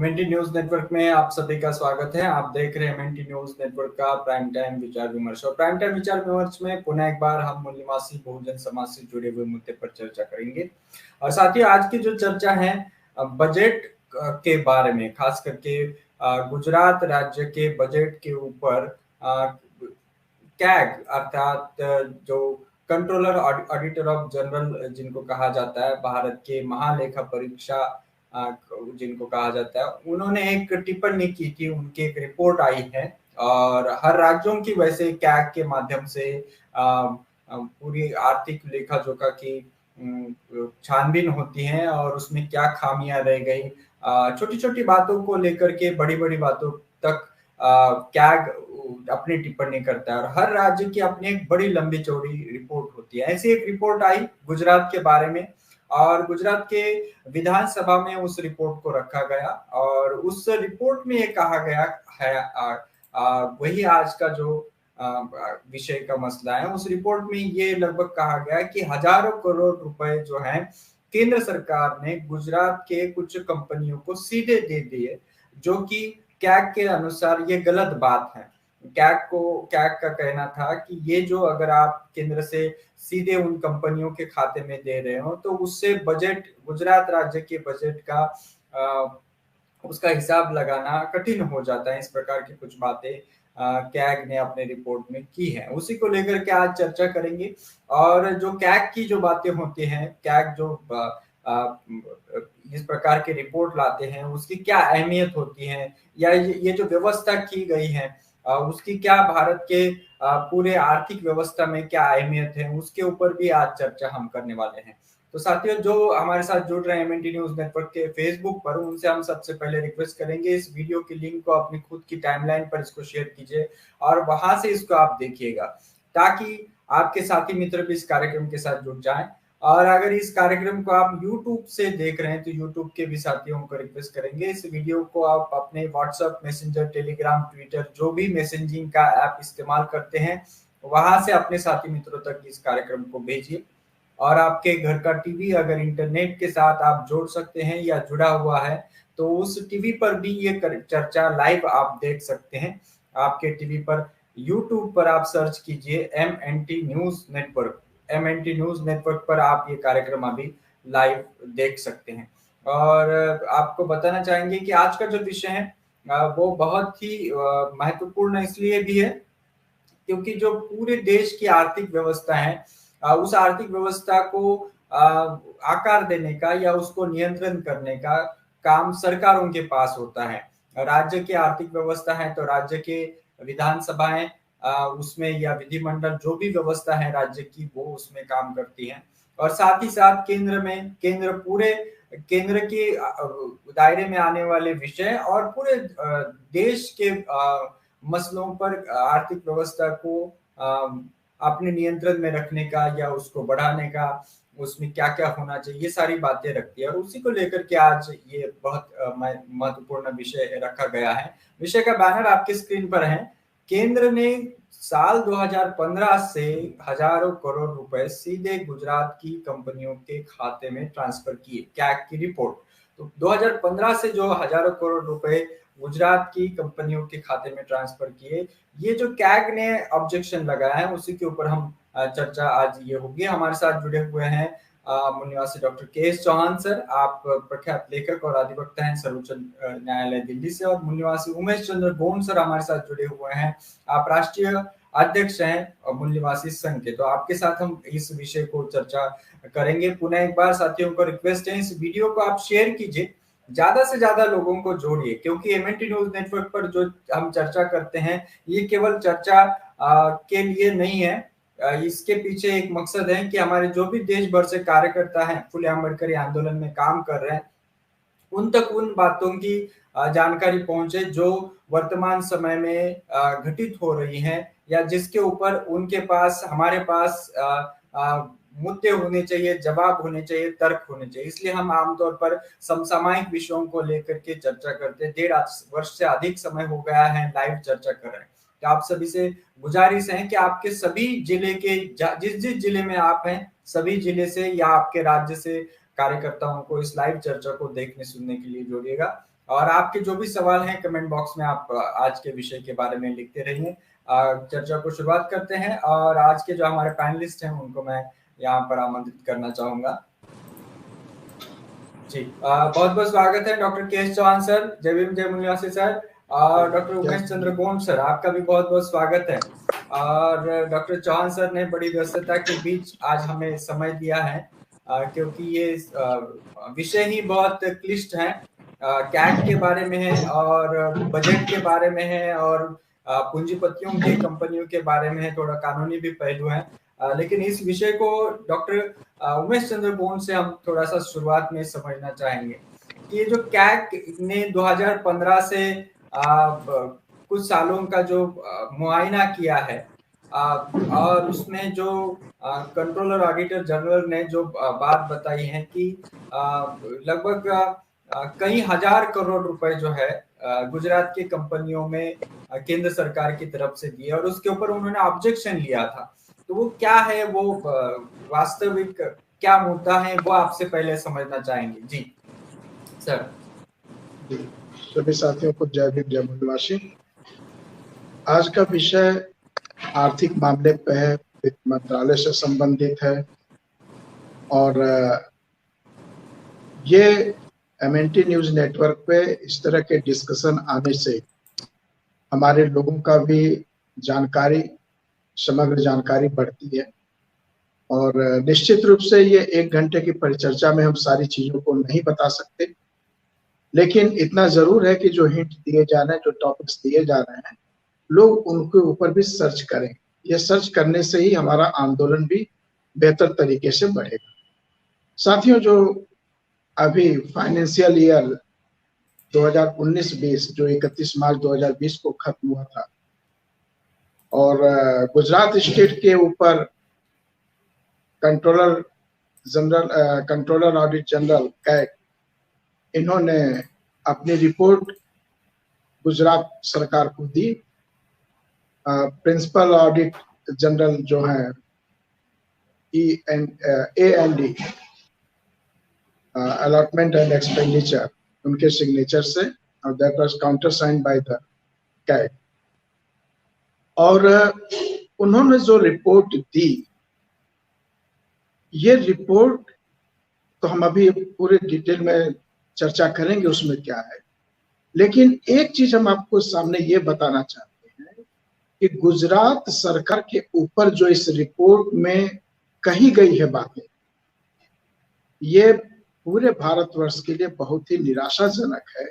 MNT news network में आप सभी का स्वागत है। आप देख रहे हैं एमएनटी न्यूज नेटवर्क का प्राइम टाइम विचार विमर्श। और प्राइम टाइम विचार विमर्श में पुनः एक बार हम मूल निवासी बहुजन समाज से जुड़े हुए मुद्दे पर चर्चा करेंगे। और साथियों, आज की जो चर्चा है बजट के बारे में, खास करके गुजरात राज्य के बजट के ऊपर कैग अर्थात जो कंट्रोलर ऑडिटर ऑफ जनरल जिनको कहा जाता है, भारत के महालेखा परीक्षा जिनको कहा जाता है, उन्होंने एक टिप्पणी की थी। उनकी एक रिपोर्ट आई है और हर राज्यों की वैसे कैग के माध्यम से पूरी आर्थिक लेखा जोखा की छानबीन होती है और उसमें क्या खामियां रह गई, छोटी छोटी बातों को लेकर के बड़ी बड़ी बातों तक कैग अपनी टिप्पणी करता है और हर राज्य की अपनी एक बड़ी लंबी चौड़ी रिपोर्ट होती है। ऐसी एक रिपोर्ट आई गुजरात के बारे में और गुजरात के विधानसभा में उस रिपोर्ट को रखा गया और उस रिपोर्ट में ये कहा गया है, वही आज का जो विषय का मसला है। उस रिपोर्ट में ये लगभग कहा गया कि हजारों करोड़ रुपए जो है केंद्र सरकार ने गुजरात के कुछ कंपनियों को सीधे दे दिए, जो कि कैग के अनुसार ये गलत बात है। कैग का कहना था कि ये जो अगर आप केंद्र से सीधे उन कंपनियों के खाते में दे रहे हो तो उससे बजट, गुजरात राज्य के बजट का उसका हिसाब लगाना कठिन हो जाता है। इस प्रकार की कुछ बातें कैग ने अपने रिपोर्ट में की है, उसी को लेकर के आज चर्चा करेंगे। और जो कैग की जो बातें होती हैं, कैग जो इस प्रकार के रिपोर्ट लाते हैं उसकी क्या अहमियत होती है, या ये जो व्यवस्था की गई है उसकी क्या भारत के पूरे आर्थिक व्यवस्था में क्या अहमियत है, उसके ऊपर भी आज चर्चा हम करने वाले हैं। तो साथियों, जो हमारे साथ जुड़ रहे हैं एमएनटी न्यूज नेटवर्क के फेसबुक पर, उनसे हम सबसे पहले रिक्वेस्ट करेंगे इस वीडियो की लिंक को अपनी खुद की टाइमलाइन पर इसको शेयर कीजिए और वहां से इसको आप देखिएगा, ताकि आपके साथी मित्र भी इस कार्यक्रम के साथ जुड़ जाएं। और अगर इस कार्यक्रम को आप YouTube से देख रहे हैं तो YouTube के भी साथियों को रिक्वेस्ट करेंगे इस वीडियो को आप अपने व्हाट्सएप, मैसेंजर, टेलीग्राम, ट्विटर, जो भी मैसेजिंग का ऐप इस्तेमाल करते हैं वहां से अपने साथी मित्रों तक इस कार्यक्रम को भेजिए। और आपके घर का टीवी अगर इंटरनेट के साथ आप जोड़ सकते हैं या जुड़ा हुआ है तो उस टीवी पर भी ये चर्चा लाइव आप देख सकते हैं। आपके टीवी पर यूट्यूब पर आप सर्च कीजिए MNT news network. MNT news network पर आप ये कार्यक्रम अभी लाइव देख सकते हैं। और आपको बताना चाहेंगे कि आज का जो विषय है वो बहुत ही महत्वपूर्ण इसलिए भी है क्योंकि जो पूरे देश की आर्थिक व्यवस्था है उस आर्थिक व्यवस्था को आकार देने का या उसको नियंत्रण करने का काम सरकारों के पास होता है। राज्य की आर्थिक व्यवस्था है तो राज्य के विधानसभाएं उसमें या विधिमंडल जो भी व्यवस्था है राज्य की वो उसमें काम करती है। और साथ ही साथ केंद्र में केंद्र के दायरे में आने वाले विषय और पूरे देश के मसलों पर आर्थिक व्यवस्था को अपने नियंत्रण में रखने का या उसको बढ़ाने का, उसमें क्या क्या होना चाहिए, ये सारी बातें रखती है। और उसी को लेकर के आज ये बहुत महत्वपूर्ण विषय रखा गया है। विषय का बैनर आपके स्क्रीन पर है। केंद्र ने साल 2015 से हजारों करोड़ रुपए सीधे गुजरात की कंपनियों के खाते में ट्रांसफर किए, कैग की रिपोर्ट। तो 2015 से जो हजारों करोड़ रुपए गुजरात की कंपनियों के खाते में ट्रांसफर किए, ये जो कैग ने ऑब्जेक्शन लगाया है उसी के ऊपर हम चर्चा आज ये होगी। हमारे साथ जुड़े हुए हैं मूल निवासी डॉक्टर के चौहान सर, आप प्रख्यात लेखक और अधिवक्ता हैं सर्वोच्च न्यायालय दिल्ली से। और मूल निवासी उमेश चंद्र गोंड सर हमारे साथ जुड़े हुए हैं, आप राष्ट्रीय अध्यक्ष हैं मूल निवासी संघ के। तो आपके साथ हम इस विषय को चर्चा करेंगे। पुनः एक बार साथियों को रिक्वेस्ट है इस वीडियो को आप शेयर कीजिए, ज्यादा से ज्यादा लोगों को जोड़िए, क्योंकि एमएनटी न्यूज नेटवर्क पर जो हम चर्चा करते हैं ये केवल चर्चा के लिए नहीं है। इसके पीछे एक मकसद है कि हमारे जो भी देश भर से कार्यकर्ता हैं फुले अम्बेडकरी आंदोलन में काम कर रहे हैं उन तक उन बातों की जानकारी पहुंचे जो वर्तमान समय में घटित हो रही हैं या जिसके ऊपर उनके पास, हमारे पास मुद्दे होने चाहिए, जवाब होने चाहिए, तर्क होने चाहिए। इसलिए हम आमतौर पर समसामयिक विषयों को लेकर के चर्चा करते हैं। 1.5 वर्ष से अधिक समय हो गया है लाइव चर्चा कर रहे हैं। तो आप सभी से गुजारिश है कि आपके सभी जिले के जिस जिस जिले में आप हैं सभी जिले से या आपके राज्य से कार्यकर्ताओं को इस लाइव चर्चा को देखने सुनने के लिए जोड़िएगा। और आपके जो भी सवाल हैं कमेंट बॉक्स में आप आज के विषय के बारे में लिखते रहिए। चर्चा को शुरुआत करते हैं और आज के जो हमारे पैनलिस्ट हैं उनको मैं यहाँ पर आमंत्रित करना चाहूंगा। जी, बहुत बहुत स्वागत है डॉक्टर के एस चौहान सर, जय भीम जय मूल्यासी सर, और डॉक्टर उमेश चंद्र गोंड सर, आपका भी बहुत बहुत स्वागत है। और डॉक्टर चौहान सर ने बड़ी व्यस्तता के बीच आज हमें समय दिया है, क्योंकि ये विषय ही बहुत क्लिष्ट है, कैग के बारे में है और बजट के बारे में है और पूंजीपतियों के कंपनियों के बारे में है, थोड़ा कानूनी भी पहलू है। लेकिन इस विषय को डॉक्टर उमेश चंद्र गोंड से हम थोड़ा सा शुरुआत में समझना चाहेंगे कि ये जो कैग ने 2015 से कुछ सालों का जो मुआयना किया है, और उसमें जो कंट्रोलर ऑडिटर जनरल ने जो बात बताई है कि लगभग कई हजार करोड़ रुपए जो है गुजरात की कंपनियों में केंद्र सरकार की तरफ से दिए, और उसके ऊपर उन्होंने ऑब्जेक्शन लिया था। तो वो क्या है, वो वास्तविक क्या मुद्दा है, वो आपसे पहले समझना चाहेंगे। जी सर। सभी साथियों को जय भीम जय मूल्यासी। आज का विषय आर्थिक मामले पे है, वित्त मंत्रालय से संबंधित है, और ये एमएनटी न्यूज नेटवर्क पे इस तरह के डिस्कशन आने से हमारे लोगों का भी जानकारी, समग्र जानकारी बढ़ती है। और निश्चित रूप से ये 1 घंटे की परिचर्चा में हम सारी चीजों को नहीं बता सकते, लेकिन इतना जरूर है कि जो हिंट दिए जा रहे हैं, जो टॉपिक्स दिए जा रहे हैं, लोग उनके ऊपर भी सर्च करें। ये सर्च करने से ही हमारा आंदोलन भी बेहतर तरीके से बढ़ेगा। साथियों, जो अभी फाइनेंशियल ईयर 2019-20 जो 31 मार्च 2020 को खत्म हुआ था, और गुजरात स्टेट के ऊपर कंट्रोलर ऑडिट जनरल कैग, इन्होंने अपनी रिपोर्ट गुजरात सरकार को दी। प्रिंसिपल ऑडिट जनरल जो है AND अलॉटमेंट एंड एक्सपेंडिचर, उनके सिग्नेचर से, और that was counter signed by the CAG. और उन्होंने जो रिपोर्ट दी, ये रिपोर्ट तो हम अभी पूरे डिटेल में चर्चा करेंगे उसमें क्या है, लेकिन एक चीज हम आपको सामने ये बताना चाहते हैं कि गुजरात सरकार के ऊपर जो इस रिपोर्ट में कही गई है बातें, ये पूरे भारतवर्ष के लिए बहुत ही निराशाजनक है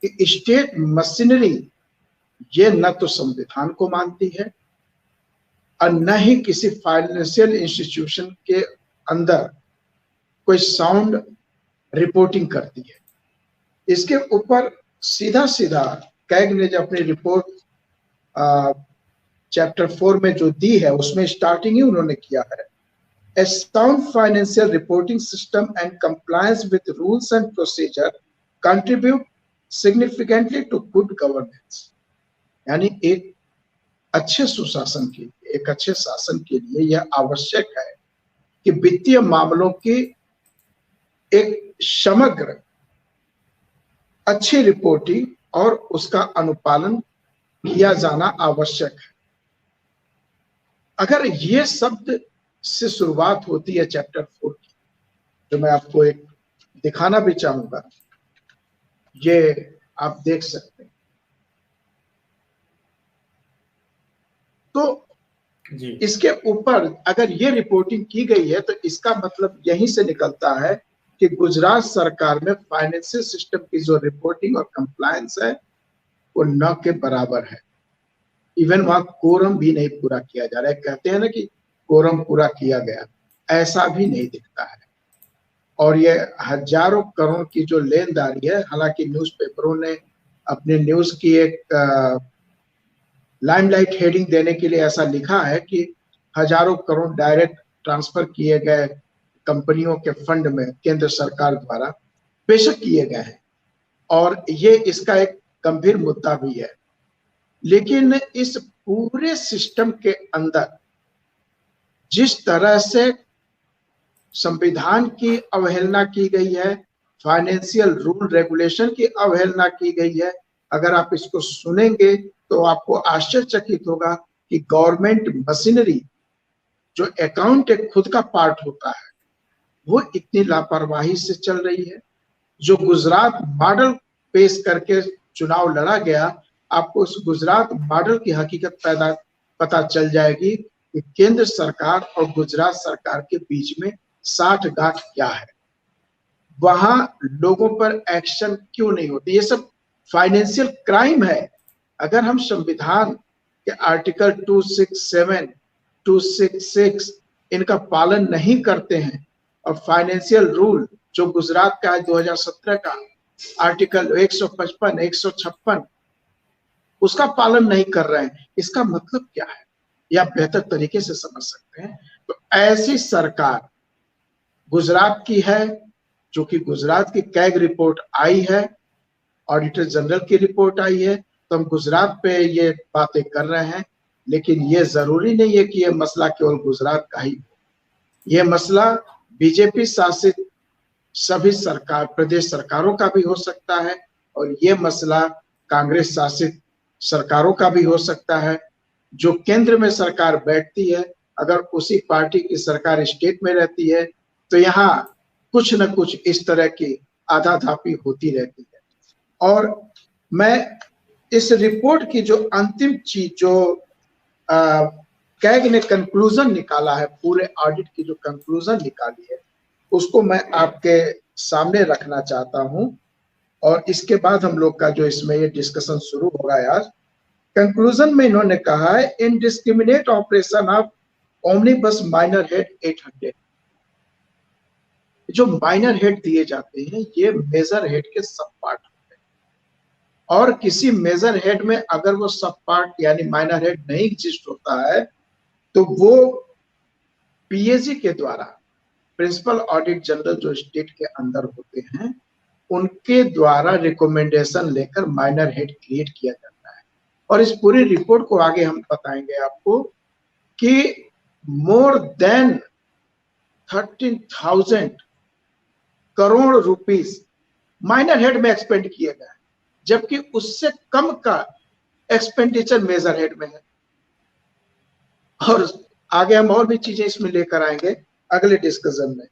कि स्टेट मशीनरी ये न तो संविधान को मानती है और न ही किसी फाइनेंशियल इंस्टीट्यूशन के अंदर कोई साउंड रिपोर्टिंग करती है। इसके ऊपर सीधा सीधा कैग ने जो अपनी रिपोर्ट चैप्टर 4 में जो दी है, उसमें स्टार्टिंग ही उन्होंने किया है, A sound financial reporting system and compliance with rules and procedure contribute significantly to good governance। यानी एक अच्छे सुशासन के लिए, एक अच्छे शासन के लिए यह आवश्यक है कि वित्तीय मामलों की एक समग्र अच्छी रिपोर्टिंग और उसका अनुपालन किया जाना आवश्यक है। अगर ये शब्द से शुरुआत होती है चैप्टर 4 की, जो मैं आपको एक दिखाना भी चाहूंगा, ये आप देख सकते हैं। तो जी, इसके ऊपर अगर ये रिपोर्टिंग की गई है तो इसका मतलब यहीं से निकलता है कि गुजरात सरकार में फाइनेंशियल सिस्टम की जो रिपोर्टिंग और कंप्लायंस है वो न के बराबर है। इवन वहां कोरम भी नहीं पूरा किया जा रहा है। कहते हैं ना कि कोरम पूरा किया गया, ऐसा भी नहीं दिखता है। और ये हजारों करोड़ की जो लेनदारी है, हालांकि न्यूज़पेपरों ने अपने न्यूज की एक लाइमलाइट हेडिंग देने के लिए ऐसा लिखा है कि हजारों करोड़ डायरेक्ट ट्रांसफर किए गए कंपनियों के फंड में केंद्र सरकार द्वारा, बेशक किए गए हैं और ये इसका एक गंभीर मुद्दा भी है। लेकिन इस पूरे सिस्टम के अंदर जिस तरह से संविधान की अवहेलना की गई है, फाइनेंशियल रूल रेगुलेशन की अवहेलना की गई है। अगर आप इसको सुनेंगे तो आपको आश्चर्यचकित होगा कि गवर्नमेंट मशीनरी जो अकाउंट एक खुद का पार्ट होता है वो इतनी लापरवाही से चल रही है। जो गुजरात मॉडल पेश करके चुनाव लड़ा गया, आपको उस गुजरात मॉडल की हकीकत पता चल जाएगी कि केंद्र सरकार और गुजरात सरकार के बीच में साठगांठ क्या है, वहां लोगों पर एक्शन क्यों नहीं होती। ये सब फाइनेंशियल क्राइम है। अगर हम संविधान के आर्टिकल 267, 266 इनका पालन नहीं करते हैं और फाइनेंशियल रूल जो गुजरात का है 2017 का आर्टिकल 155, 156 उसका पालन नहीं कर रहे हैं, इसका मतलब क्या है या बेहतर तरीके से समझ सकते हैं। तो ऐसी सरकार गुजरात की है, जो कि गुजरात की कैग रिपोर्ट आई है, ऑडिटर जनरल की रिपोर्ट आई है, तो हम गुजरात पे ये बातें कर रहे हैं। लेकिन ये जरूरी नहीं है कि ये मसला केवल गुजरात का ही हो। ये मसला बीजेपी शासित सभी सरकार प्रदेश सरकारों का भी हो सकता है और ये मसला कांग्रेस शासित सरकारों का भी हो सकता है। जो केंद्र में सरकार बैठती है, अगर उसी पार्टी की सरकार स्टेट में रहती है तो यहाँ कुछ न कुछ इस तरह की आधाधापी होती रहती है। और मैं इस रिपोर्ट की जो अंतिम चीज जो कैग ने कंक्लूजन निकाला है, पूरे ऑडिट की जो कंक्लूजन निकाली है, उसको मैं आपके सामने रखना चाहता हूं और इसके बाद हम लोग का जो इसमें ये डिस्कशन शुरू होगा। यार कंक्लूजन में इन्होंने कहा है, indiscriminate operation of omnibus minor head 800। जो माइनर हेड दिए जाते हैं ये मेजर हेड के सब पार्ट होते हैं और किसी मेजर हेड में अगर वो सब पार्ट यानी माइनर हेड नहीं एग्जिस्ट होता है तो वो पीएजी के द्वारा, प्रिंसिपल ऑडिट जनरल जो स्टेट के अंदर होते हैं, उनके द्वारा रिकमेंडेशन लेकर माइनर हेड क्रिएट किया जाता है। और इस पूरी रिपोर्ट को आगे हम बताएंगे आपको कि more than 13,000 crore rupees minor head में एक्सपेंड किए गए, जबकि उससे कम का एक्सपेंडिचर मेजर हेड में है। और आगे हम और भी चीजें इसमें लेकर आएंगे अगले डिस्कशन में।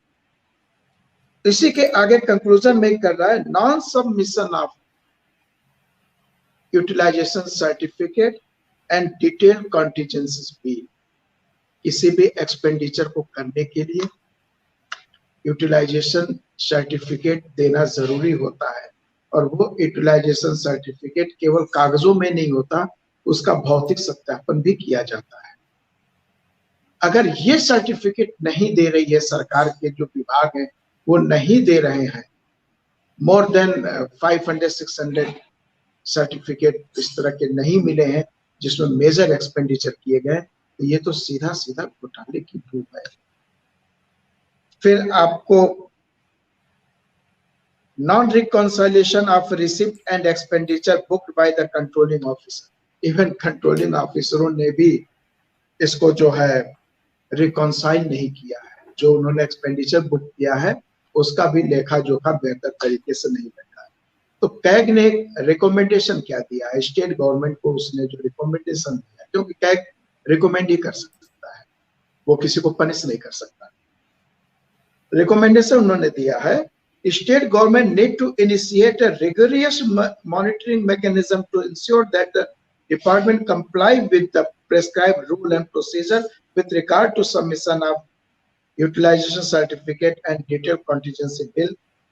इसी के आगे कंक्लूजन में कर रहा है, non submission of utilisation certificate and detail contingency bill. किसी भी एक्सपेंडिचर को करने के लिए यूटिलाइजेशन सर्टिफिकेट देना जरूरी होता है और वो यूटिलाइजेशन सर्टिफिकेट केवल कागजों में नहीं होता, उसका भौतिक सत्यापन भी किया जाता है। अगर ये सर्टिफिकेट नहीं दे रही है सरकार के जो विभाग हैं, वो नहीं दे रहे हैं, मोर देन 500-600 सर्टिफिकेट इस तरह के नहीं मिले हैं जिसमें मेजर एक्सपेंडिचर किए गए, तो ये तो सीधा सीधा घोटाले की धूप है। फिर आपको non reconciliation of receipt and expenditure booked by the controlling officer. Even controlling ऑफिसरों ने भी इसको जो है रिकॉन्साइल नहीं किया है। जो उन्होंने एक्सपेंडिचर बुक किया है उसका भी लेखा जोखा बेहतर तरीके से नहीं रखा है। तो कैग ने रिकमेंडेशन क्या दिया है स्टेट गवर्नमेंट को, उसने जो रिकमेंडेशन दिया, क्योंकि कैग रिकमेंड ही कर सकता है, वो किसी को पनिश नहीं कर सकता। रिकमेंडेशन उन्होंने दिया है, state government need to initiate a rigorous monitoring mechanism to ensure that the department comply with the prescribed rule and procedure with regard to submission of utilization certificate and detailed contingency bill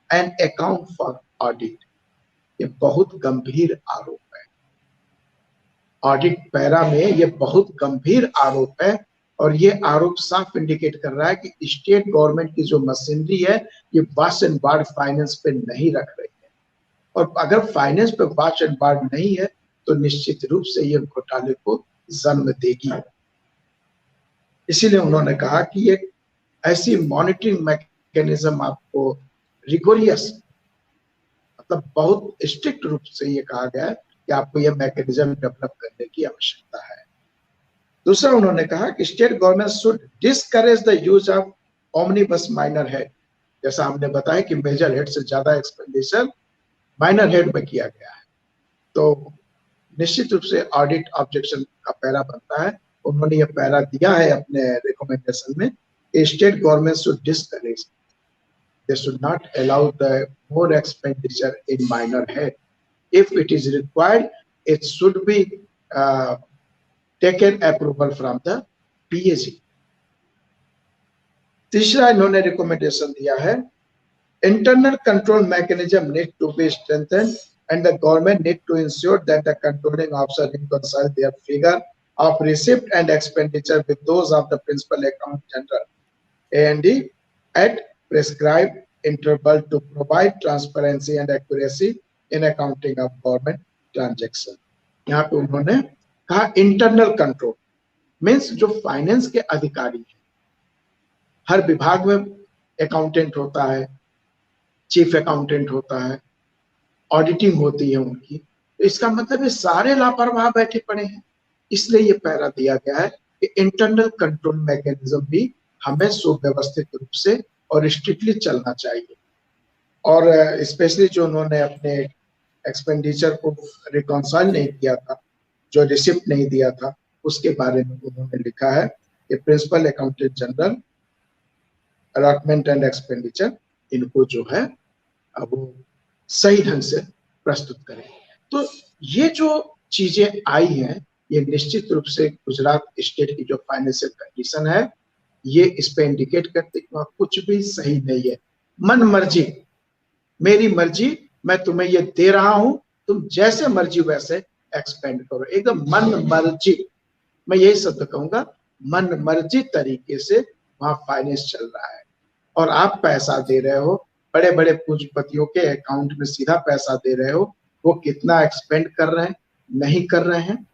and account for audit। ये बहुत गंभीर आरोप है। Audit para में ये बहुत गंभीर आरोप है और ये आरोप साफ इंडिकेट कर रहा है कि स्टेट गवर्नमेंट की जो मशीनरी है ये वॉच एंड वार्ड फाइनेंस पे नहीं रख रही है। और अगर फाइनेंस पे वॉच एंड वार्ड नहीं है तो निश्चित रूप से ये घोटाले को जन्म देगी। इसीलिए उन्होंने कहा कि एक ऐसी मॉनिटरिंग मैकेनिज्म आपको रिगोरियस, मतलब बहुत स्ट्रिक्ट रूप से ये कहा गया है कि आपको यह मैकेनिज्म डेवलप करने की आवश्यकता है। दूसरा उन्होंने कहा कि state government should discourage the use of omnibus minor head जैसा हमने बताया कि मेजर हेड से ज्यादा एक्सपेंडिचर माइनर हेड में किया गया है। तो निश्चित रूप से ऑडिट ऑब्जेक्शन का पैरा बनता है। उन्होंने ये पैरा दिया है अपने रिकमेंडेशन में, state government should discourage, they should not allow the more expenditure in minor head. If it is required, it should be taken approval from the PAG. तीसरा इन्होंने रिकमेंडेशन दिया है, internal control mechanism need to be strengthened and the government need to ensure that the controlling officer reconcile their figure of receipt and expenditure with those of the principal account general and at prescribed interval to provide transparency and accuracy in accounting of government transaction. यहाँ पे उन्होंने कहा internal control means जो finance के अधिकारी हैं, हर विभाग में अकाउंटेंट होता है, चीफ अकाउंटेंट होता है, ऑडिटिंग होती है उनकी, तो इसका मतलब है सारे लापरवाह बैठे पड़े हैं। इसलिए ये पैरा दिया गया है कि इंटरनल कंट्रोल मैकेनिज्म भी हमें सुव्यवस्थित रूप से और स्ट्रिक्टली चलना चाहिए। और स्पेशली जो उन्होंने अपने एक्सपेंडिचर को रिकॉन्साइल नहीं किया था, जो रिसिप्ट नहीं दिया था, उसके बारे में उन्होंने लिखा है कि principal accountant general allotment and expenditure इनको जो है अब वो सही ढंग से प्रस्तुत करें। तो ये जो चीजें आई हैं, ये निश्चित रूप से गुजरात स्टेट की जो फाइनेंशियल कंडीशन है, ये इस पे इंडिकेट करते कि वहां कुछ भी सही नहीं है। मन मर्जी, मेरी मर्जी, मैं तुम्हें ये दे रहा हूं, तुम जैसे मर्जी वैसे एक्सपेंड करो, एकदम मन मर्जी, मैं यही शब्द कहूंगा, मन मर्जी तरीके से वहां फाइनेंस चल रहा है। और आप पैसा दे रहे हो, बड़े बड़े पूंजीपतियों के अकाउंट में सीधा पैसा दे रहे हो, वो कितना एक्सपेंड कर रहे हैं, नहीं कर रहे हैं,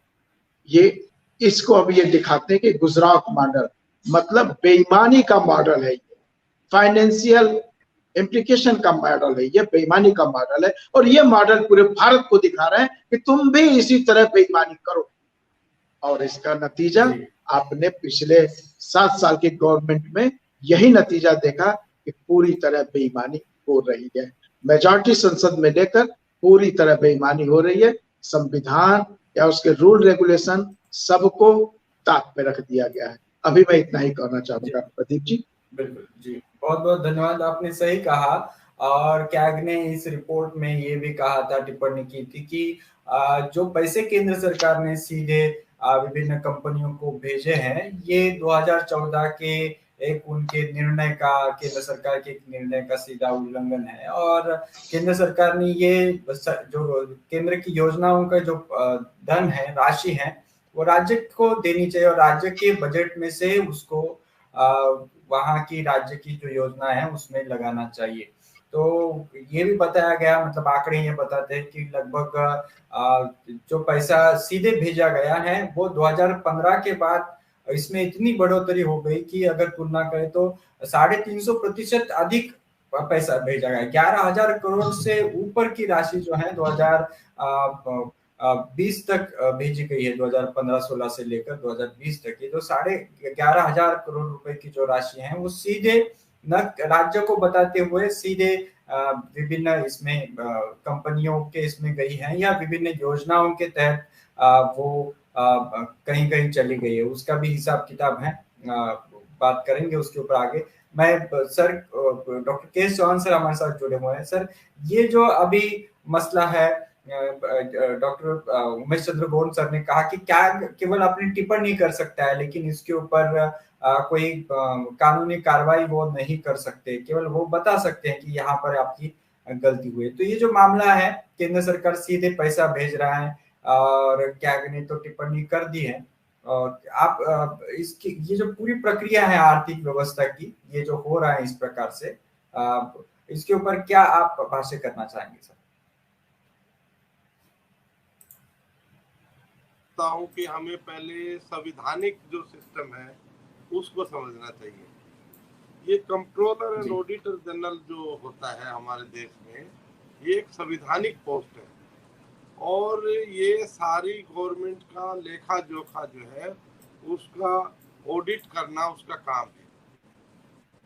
ये इसको अब ये दिखाते हैं कि गुजरात मॉडल मतलब बेईमानी का मॉडल है, ये फाइनेंशियल इम्प्लीकेशन का मॉडल है, ये बेईमानी का मॉडल है। और ये मॉडल पूरे भारत को दिखा रहे हैं कि तुम भी इसी तरह बेईमानी करो। और इसका नतीजा आपने पिछले 7 साल की गवर्नमेंट में यही नतीजा देखा कि पूरी तरह बेईमानी हो रही है। मेजॉरिटी संसद में लेकर पूरी तरह बेईमानी हो रही है। संविधान या उसके रूल रेगुलेशन सबको ताक पे रख दिया गया है। अभी मैं इतना ही कहना चाहूंगा। प्रदीप जी। बिल्कुल जी, बहुत बहुत धन्यवाद, आपने सही कहा। और कैग ने इस रिपोर्ट में ये भी कहा था, टिप्पणी की थी कि जो पैसे केंद्र सरकार ने सीधे विभिन्न कंपनियों को भेजे हैं, ये 2014 के एक उनके निर्णय का, केंद्र सरकार के एक निर्णय का सीधा उल्लंघन है। और केंद्र सरकार ने ये जो केंद्र की योजनाओं का जो धन है, राशि है, वो राज्य को देनी चाहिए और राज्य के बजट में से उसको वहां की राज्य की जो योजना है उसमें लगाना चाहिए। तो ये भी बताया गया, मतलब आंकड़े ये बताते हैं कि लगभग जो पैसा सीधे भेजा गया है वो 2015 के बाद इसमें इतनी बढ़ोतरी हो गई कि अगर तुलना करें तो 350% अधिक पैसा भेजा गया। 11,000 करोड़ से ऊपर की राशि जो है 2020 तक भेजी गई है, 2015-16 से लेकर 2020 तक। ये तो 11,500 करोड़ रुपए की जो राशि है वो सीधे न राज्य को बताते हुए सीधे विभिन्न इसमें कंपनियों के इसमें गई है या विभिन्न योजनाओं के तहत वो कहीं कहीं चली गई है। उसका भी हिसाब किताब है, बात करेंगे उसके ऊपर आगे। मैं सर, डॉक्टर के चौहान सर हमारे साथ जुड़े हुए हैं। सर, ये जो अभी मसला है, डॉक्टर उमेश चंद्र गोन सर ने कहा कि क्या केवल अपनी टिप्पणी कर सकता है, लेकिन इसके ऊपर कोई कानूनी कार्रवाई वो नहीं कर सकते, केवल वो बता सकते हैं कि यहाँ पर आपकी गलती हुई। तो ये जो मामला है, केंद्र सरकार सीधे पैसा भेज रहा है और कैग ने तो टिप्पणी कर दी है। और आप इसकी ये जो पूरी प्रक्रिया है आर्थिक व्यवस्था की, ये जो हो रहा है इस प्रकार से, इसके ऊपर क्या आप भाष्य करना चाहेंगे सर? हूं कि हमें पहले संवैधानिक जो सिस्टम है उसको समझना चाहिए। ये कंट्रोलर एंड ऑडिटर जनरल जो होता है हमारे देश में, ये एक संवैधानिक पोस्ट है और ये सारी गवर्नमेंट का लेखा जोखा जो है उसका ऑडिट करना उसका काम है।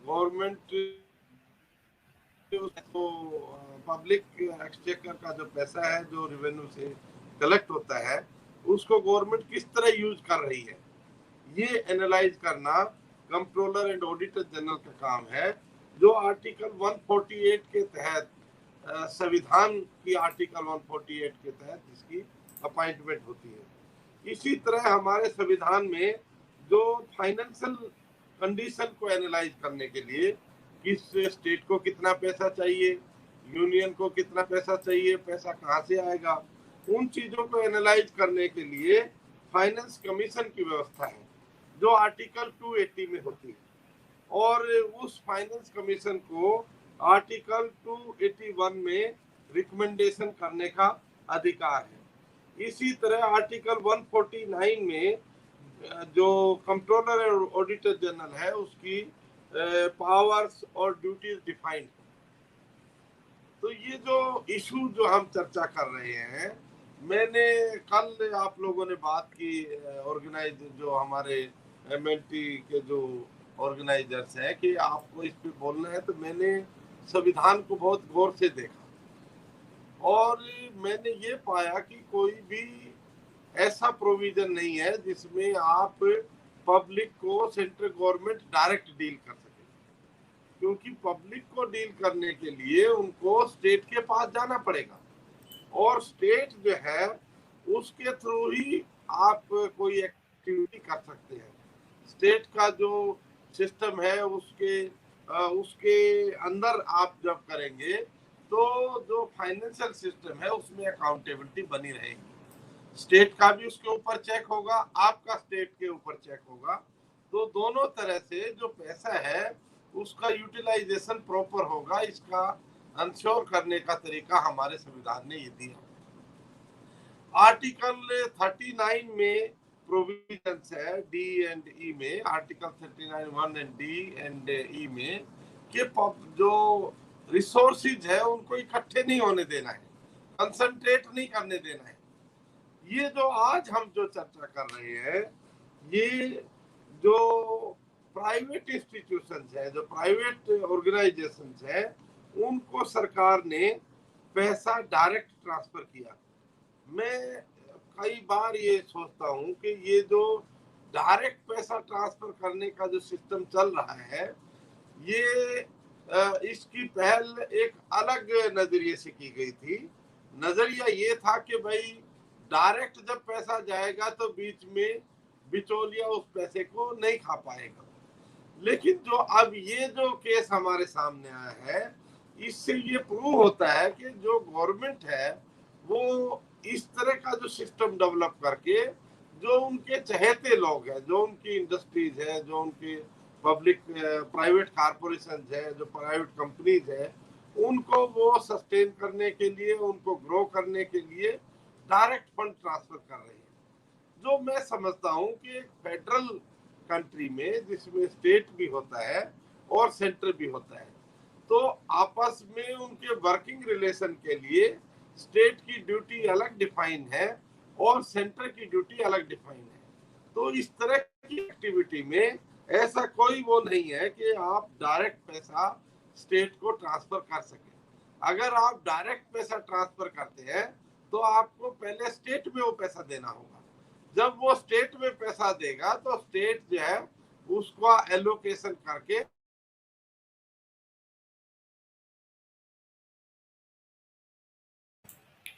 गवर्नमेंट तो पब्लिक एक्सचेकर का जो पैसा है जो रेवेन्यू से कलेक्ट होता है उसको गवर्नमेंट किस तरह यूज कर रही है, ये एनालाइज करना कंट्रोलर एंड ऑडिटर जनरल का काम है, जो आर्टिकल 148 के तहत संविधान की आर्टिकल 148 के तहत इसकी अपॉइंटमेंट होती है। इसी तरह हमारे संविधान में जो फाइनेंशियल कंडीशन को एनालाइज करने के लिए किस स्टेट को कितना पैसा चाहिए, यूनियन को कितना पैसा चाहिए, पैसा कहाँ से आएगा, उन चीजों को एनालाइज करने के लिए फाइनेंस कमीशन की व्यवस्था है जो आर्टिकल 280 में होती है, और उस फाइनेंस कमीशन को आर्टिकल 281 में रिकमेंडेशन करने का अधिकार है। इसी तरह आर्टिकल 149 में जो कंट्रोलर और ऑडिटर जनरल है उसकी पावर्स और ड्यूटीज डिफाइंड। तो ये जो इशू जो हम चर्चा कर रहे हैं, मैंने कल आप लोगों ने बात की ऑर्गेनाइज जो हमारे एमएलटी के जो ऑर्गेनाइजर्स हैं कि आपको इस पे बोलना है, तो मैंने संविधान को बहुत गौर से देखा और मैंने ये पाया कि कोई भी ऐसा प्रोविजन नहीं है जिसमें आप पब्लिक को सेंट्रल गवर्नमेंट डायरेक्ट डील कर सके, क्योंकि पब्लिक को डील करने के लिए उनको स्टेट के पास जाना पड़ेगा और स्टेट जो है उसके थ्रू ही आप कोई एक्टिविटी कर सकते हैं। स्टेट का जो सिस्टम है उसके अंदर आप जब करेंगे तो जो फाइनेंशियल सिस्टम है उसमें अकाउंटेबिलिटी बनी रहेगी। स्टेट का भी उसके ऊपर चेक होगा, आपका स्टेट के ऊपर चेक होगा, तो दोनों तरह से जो पैसा है उसका यूटिलाइजेशन प्रॉपर होगा। इसका अंश्योर करने का तरीका हमारे संविधान ने ये दिया। आर्टिकल 39 में प्रोविजंस है डी एंड ई में, आर्टिकल 39 1 एंड डी एंड ई में कि जो रिसोर्सेज है उनको इकट्ठे नहीं होने देना है, कंसंट्रेट नहीं करने देना है। ये जो आज हम जो चर्चा कर रहे हैं, ये जो प्राइवेट इंस्टीट्यूशंस है, जो प्राइवेट ऑर्गेनाइजेशंस है, उनको सरकार ने पैसा डायरेक्ट ट्रांसफर किया। मैं कई बार ये सोचता हूँ कि ये जो डायरेक्ट पैसा ट्रांसफर करने का जो सिस्टम चल रहा है, ये इसकी पहल एक अलग नजरिए से की गई थी। नजरिया ये था कि भाई डायरेक्ट जब पैसा जाएगा तो बीच में बिचौलिया उस पैसे को नहीं खा पाएगा। लेकिन जो अब ये जो केस हमारे सामने आया है, इससे ये प्रूव होता है कि जो गवर्नमेंट है वो इस तरह का जो सिस्टम डेवलप करके जो उनके चहेते लोग हैं, जो उनकी इंडस्ट्रीज है, जो उनके पब्लिक प्राइवेट कारपोरेशन है, जो प्राइवेट कंपनीज है, उनको वो सस्टेन करने के लिए, उनको ग्रो करने के लिए डायरेक्ट फंड ट्रांसफर कर रही है। जो मैं समझता हूँ कि एक फेडरल कंट्री में जिसमें स्टेट भी होता है और सेंटर भी होता है, तो आपस में उनके वर्किंग रिलेशन के लिए स्टेट की ड्यूटी अलग डिफाइन है और सेंटर की ड्यूटी अलग डिफाइन है। तो इस तरह की एक्टिविटी में ऐसा कोई वो नहीं है कि आप डायरेक्ट पैसा स्टेट को ट्रांसफर कर सके। अगर आप डायरेक्ट पैसा ट्रांसफर करते हैं तो आपको पहले स्टेट में वो पैसा देना होगा। जब वो स्टेट में पैसा देगा तो स्टेट जो है उसका एलोकेशन करके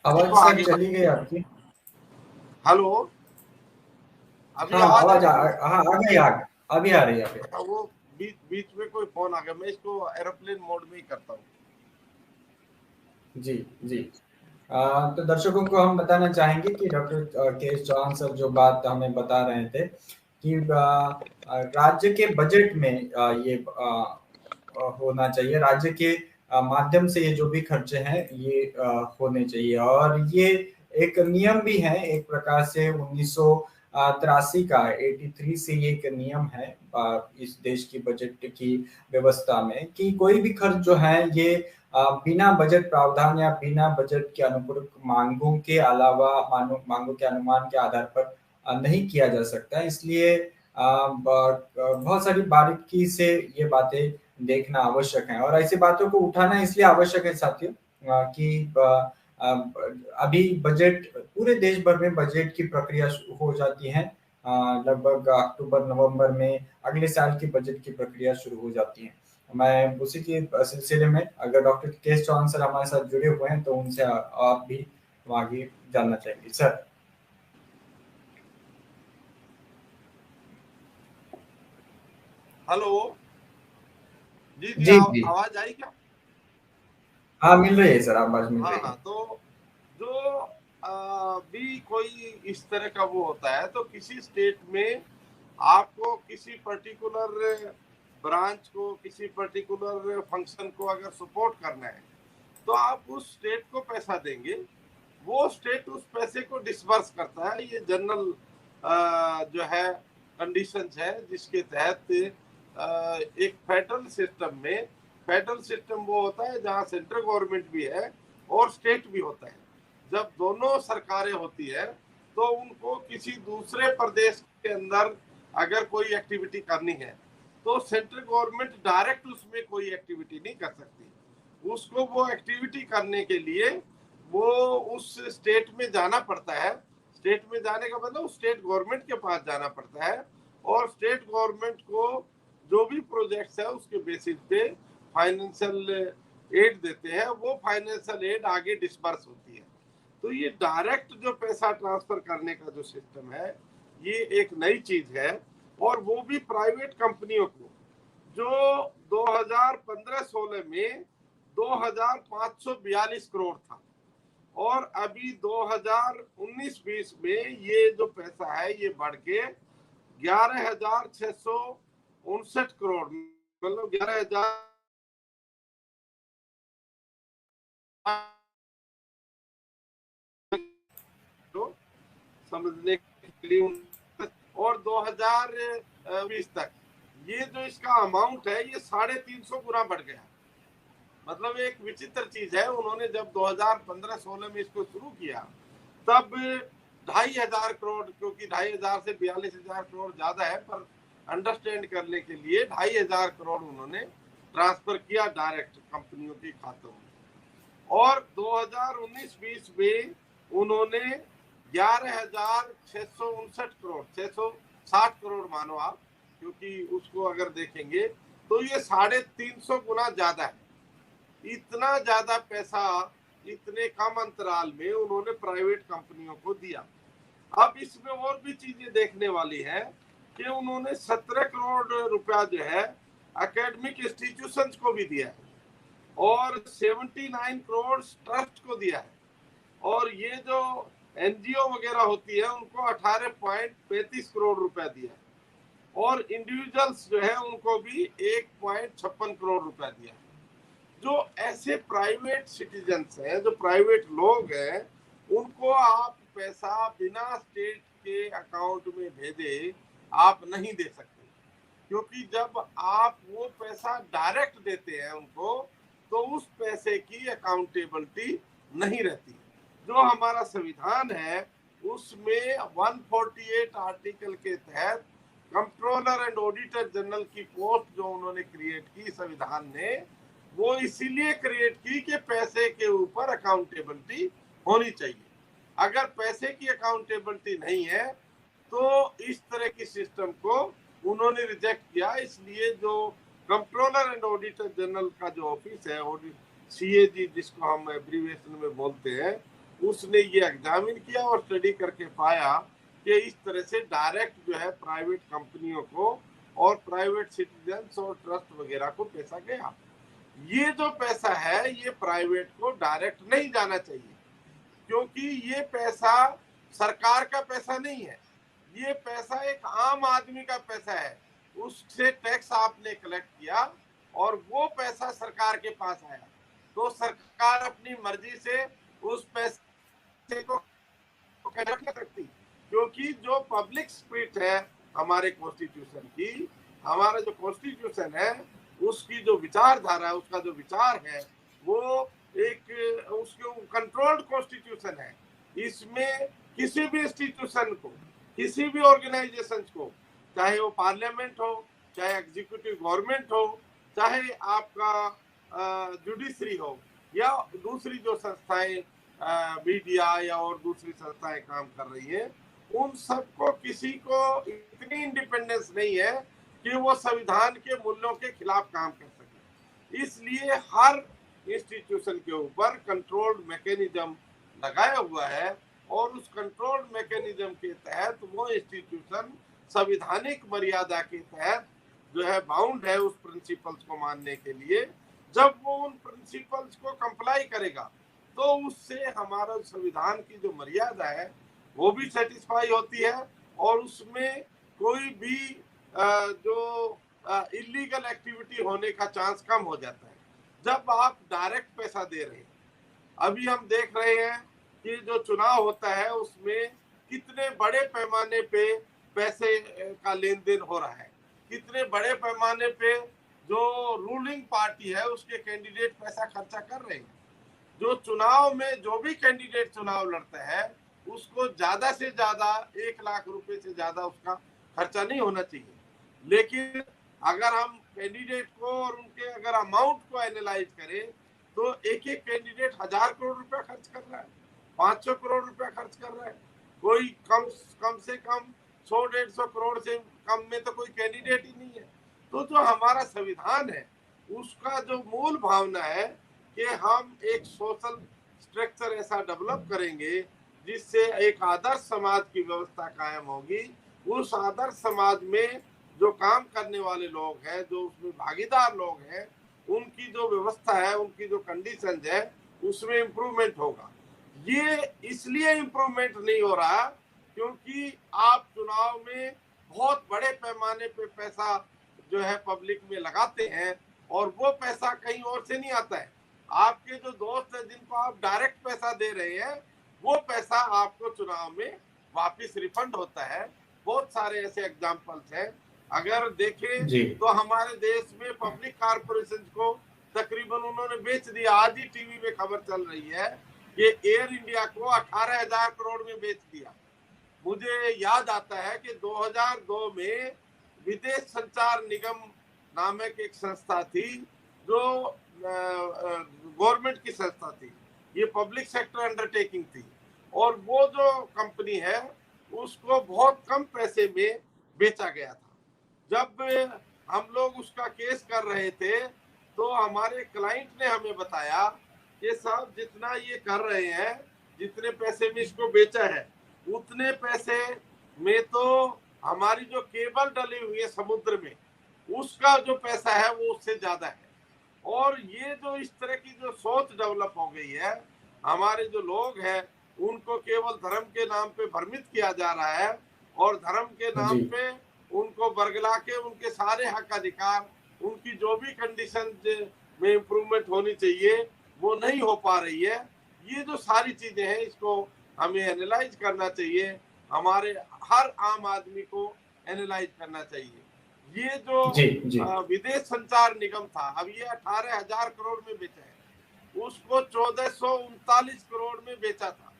आवाज आगे चली गई आपकी। हेलो, अभी हाँ आवाज हाँ आ गई, अभी आ रही है। वो बीच में कोई फोन आ गया, मैं इसको एरोप्लेन मोड में ही करता हूँ। जी जी। तो दर्शकों को हम बताना चाहेंगे कि डॉक्टर के चौहान सर जो बात हमें बता रहे थे कि राज्य के बजट में ये होना चाहिए, राज्य के माध्यम से ये जो भी खर्चे हैं ये होने चाहिए। और ये एक नियम भी है एक प्रकार से 1983 का 83 से ये एक नियम है इस देश की बजट की व्यवस्था में कि कोई भी खर्च जो है ये बिना बजट प्रावधान या बिना बजट के अनुपूरक मांगों के अलावा मांगों के अनुमान के आधार पर नहीं किया जा सकता। इसलिए बहुत सारी बारीकी से ये बातें देखना आवश्यक है। और ऐसी बातों को उठाना इसलिए आवश्यक है साथियों कि अभी बजट पूरे देश भर में बजट की प्रक्रिया हो जाती है। लगभग अक्टूबर नवंबर में अगले साल की बजट की प्रक्रिया शुरू हो जाती है। मैं उसी के सिलसिले में अगर डॉक्टर केएस चौहान सर हमारे साथ जुड़े हुए हैं तो उनसे आप भी आगे जानना चाहेंगे सर। हेलो जी जी, जी जी, आवाज आई क्या? हाँ मिल रही है सर, आवाज मिल हाँ रही है। हाँ, तो जो भी कोई इस तरह का वो होता है, तो किसी स्टेट में आपको किसी पर्टिकुलर ब्रांच को, किसी पर्टिकुलर फंक्शन को अगर सपोर्ट करना है, तो आप उस स्टेट को पैसा देंगे, वो स्टेट उस पैसे को डिसबर्स करता है। ये जनरल जो है कंडीशंस है जिसके तहत एक फेडरल सिस्टम में, फेडरल सिस्टम वो होता है जहां सेंट्रल गवर्नमेंट भी है और स्टेट भी होता है। जब दोनों सरकारें होती है तो उनको किसी दूसरे प्रदेश के अंदर अगर कोई एक्टिविटी करनी है तो सेंट्रल गवर्नमेंट डायरेक्ट उसमें कोई एक्टिविटी नहीं कर सकती। उसको वो एक्टिविटी करने के लिए वो उस स्टेट में जाना पड़ता है। स्टेट में जाने का मतलब स्टेट गवर्नमेंट के पास जाना पड़ता है, और स्टेट गवर्नमेंट को जो भी प्रोजेक्ट्स है उसके बेसिस पे फाइनेंशियल एड देते हैं, वो फाइनेंशियल एड आगे डिस्बर्स होती है। तो ये डायरेक्ट जो पैसा ट्रांसफर करने का जो सिस्टम है, ये एक नई चीज है, और वो भी प्राइवेट कंपनियों को, जो 2015-16 में 2542 करोड़ था, और अभी 2019-20 में ये जो पैसा है ये बढ़ के 11,659 करोड़, मतलब 11,000 समझने के लिए। और 2020 तक ये जो इसका अमाउंट है ये 350 गुना बढ़ गया। मतलब एक विचित्र चीज है, उन्होंने जब 2015-16 में इसको शुरू किया तब 2,500 करोड़, क्योंकि 2,500 से 42,000 करोड़ ज्यादा है, पर अंडरस्टैंड करने के लिए 2,500 करोड़ उन्होंने ट्रांसफर किया डायरेक्ट कंपनियों के खातों में। और 2019-20 में उन्होंने 11,659 करोड़, 660 करोड़ मानो आप, क्योंकि उसको अगर देखेंगे तो ये 350 गुना ज्यादा है। इतना ज्यादा पैसा इतने कम अंतराल में उन्होंने प्राइवेट कंपनियों को दिया। अब इसमें और भी चीजें देखने वाली है कि उन्होंने 17 करोड़ रुपया जो है एकेडमिक इंस्टीट्यूशंस को भी दिया है, और 79 करोड़ ट्रस्ट को दिया है, और ये जो एनजीओ वगैरह होती है उनको 18.35 करोड़ रुपया दिया है, और इंडिविजुअल्स जो है उनको भी 1.56 करोड़ रुपया दिया है। जो ऐसे प्राइवेट सिटीजन्स हैं, जो प्राइवेट लोग हैं, उनको आप पैसा बिना स्टेट के अकाउंट में भेजे आप नहीं दे सकते, क्योंकि जब आप वो पैसा डायरेक्ट देते हैं उनको तो उस पैसे की अकाउंटेबिलिटी नहीं रहती। जो हमारा संविधान है उसमें 148 आर्टिकल के तहत कंट्रोलर एंड ऑडिटर जनरल की पोस्ट जो उन्होंने क्रिएट की संविधान ने, वो इसीलिए क्रिएट की कि पैसे के ऊपर अकाउंटेबिलिटी होनी चाहिए। अगर पैसे की अकाउंटेबिलिटी नहीं है तो इस तरह की सिस्टम को उन्होंने रिजेक्ट किया। इसलिए जो कंट्रोलर एंड ऑडिटर जनरल का जो ऑफिस है, सीएजी जिसको हम एब्रीविएशन में बोलते हैं, उसने ये एग्जामिन किया और स्टडी करके पाया कि इस तरह से डायरेक्ट जो है प्राइवेट कंपनियों को और प्राइवेट सिटीजन्स और ट्रस्ट वगैरह को पैसा गया। ये जो पैसा है ये प्राइवेट को डायरेक्ट नहीं जाना चाहिए, क्योंकि ये पैसा सरकार का पैसा नहीं है, ये पैसा एक आम आदमी का पैसा है। उससे टैक्स आपने कलेक्ट किया और वो पैसा सरकार के पास आया, तो सरकार अपनी मर्जी से उस पैसे को कर सकती, क्योंकि जो पब्लिक स्पिरिट है हमारे कॉन्स्टिट्यूशन की, हमारा जो कॉन्स्टिट्यूशन है उसकी जो विचारधारा है, उसका जो विचार है, वो एक उसके कंट्रोल्ड कॉन्स्टिट्यूशन है। इसमें किसी भी इंस्टीट्यूशन को, किसी भी ऑर्गेनाइजेशन को, चाहे वो पार्लियामेंट हो, चाहे एग्जीक्यूटिव गवर्नमेंट हो, चाहे आपका जुडिशरी हो या दूसरी जो संस्थाएं मीडिया या और दूसरी संस्थाएं काम कर रही है, उन सबको किसी को इतनी इंडिपेंडेंस नहीं है कि वो संविधान के मूल्यों के खिलाफ काम कर सके। इसलिए हर इंस्टीट्यूशन के ऊपर कंट्रोल मैकेनिज्म लगाया हुआ है और उस कंट्रोल मैकेनिज्म के तहत वो इंस्टीट्यूशन संविधानिक मर्यादा के तहत जो है बाउंड है उस प्रिंसिपल्स को मानने के लिए। जब वो उन प्रिंसिपल्स को कंप्लाई करेगा तो उससे हमारा संविधान की जो मर्यादा है वो भी सेटिस्फाई होती है और उसमें कोई भी जो इलीगल एक्टिविटी होने का चांस कम हो जाता है। जब आप डायरेक्ट पैसा दे रहे हैं, अभी हम देख रहे हैं कि जो चुनाव होता है उसमें कितने बड़े पैमाने पे पैसे का लेन देन हो रहा है, कितने बड़े पैमाने पे जो रूलिंग पार्टी है उसके कैंडिडेट पैसा खर्चा कर रहे हैं। जो चुनाव में जो भी कैंडिडेट चुनाव लड़ता है उसको ज्यादा से ज्यादा 1 लाख रुपए से ज्यादा उसका खर्चा नहीं होना चाहिए। लेकिन अगर हम कैंडिडेट को और उनके अगर अमाउंट को एनालाइज करें तो एक एक कैंडिडेट 1000 करोड़ रुपया खर्च कर रहा है, 500 करोड़ रुपया खर्च कर रहा है। कोई कम से कम 100-150 करोड़ से कम में तो कोई कैंडिडेट ही नहीं है। तो जो हमारा संविधान है उसका जो मूल भावना है कि हम एक सोशल स्ट्रक्चर ऐसा डेवलप करेंगे जिससे एक आदर्श समाज की व्यवस्था कायम होगी। उस आदर्श समाज में जो काम करने वाले लोग हैं, जो उसमें भागीदार लोग हैं, उनकी जो व्यवस्था है, उनकी जो कंडीशन है, उसमें इम्प्रूवमेंट होगा। ये इसलिए इम्प्रूवमेंट नहीं हो रहा क्योंकि आप चुनाव में बहुत बड़े पैमाने पे पैसा जो है पब्लिक में लगाते हैं और वो पैसा कहीं और से नहीं आता है। आपके जो दोस्त हैं जिनको आप डायरेक्ट पैसा दे रहे हैं वो पैसा आपको चुनाव में वापस रिफंड होता है। बहुत सारे ऐसे एग्जाम्पल्स हैं। अगर देखें तो हमारे देश में पब्लिक कॉर्पोरेशन को तकरीबन उन्होंने बेच दिया। आज ही टीवी में खबर चल रही है कि एयर इंडिया को 18,000 करोड़ में बेच दिया। मुझे याद आता है कि 2002 में विदेश संचार निगम नामक एक संस्था थी जो गवर्नमेंट की संस्था थी, ये पब्लिक सेक्टर अंडरटेकिंग थी और वो जो कंपनी है उसको बहुत कम पैसे में बेचा गया था। जब हम लोग उसका केस कर रहे थे तो हमारे क्लाइंट ने हमें बताया कि साहब जितना ये कर रहे हैं, जितने पैसे में इसको बेचा है उतने पैसे में तो हमारी जो केबल डली हुई है समुद्र में उसका जो पैसा है वो उससे ज्यादा है। और ये जो इस तरह की जो सोच डेवलप हो गई है, हमारे जो लोग हैं उनको केवल धर्म के नाम पे भ्रमित किया जा रहा है और धर्म के नाम पे उनको बरगला के उनके सारे हक अधिकार, उनकी जो भी कंडीशन में इम्प्रूवमेंट होनी चाहिए वो नहीं हो पा रही है। ये जो सारी चीजें हैं इसको हमें एनालाइज करना चाहिए, हमारे हर आम आदमी को एनालाइज करना चाहिए। ये जो विदेश संचार निगम था, अब ये 18,000 करोड़ में बेचा है, उसको 1439 करोड़ में बेचा था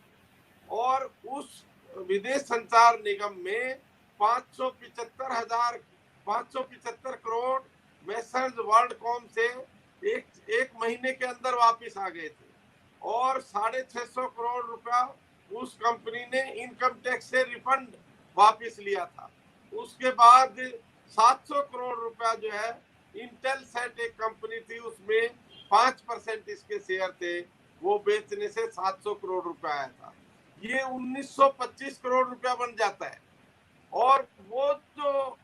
और उस विदेश संचार निगम में 575 करोड़ मैसर्स वर्ल्डकॉम से एक महीने के अंदर वापस आ गए थे और 650 करोड़ रुपया उस कंपनी ने इनकम टैक्स से रिफंड वापस लिया था। उसके बाद 700 करोड़ रुपया जो है इंटेलसेट एक कंपनी थी, उसमें 5% इसके शेयर थे, वो बेचने से 700 करोड़ रुपया आया था। ये 1925 करोड़ रुपया बन जाता है और वो जो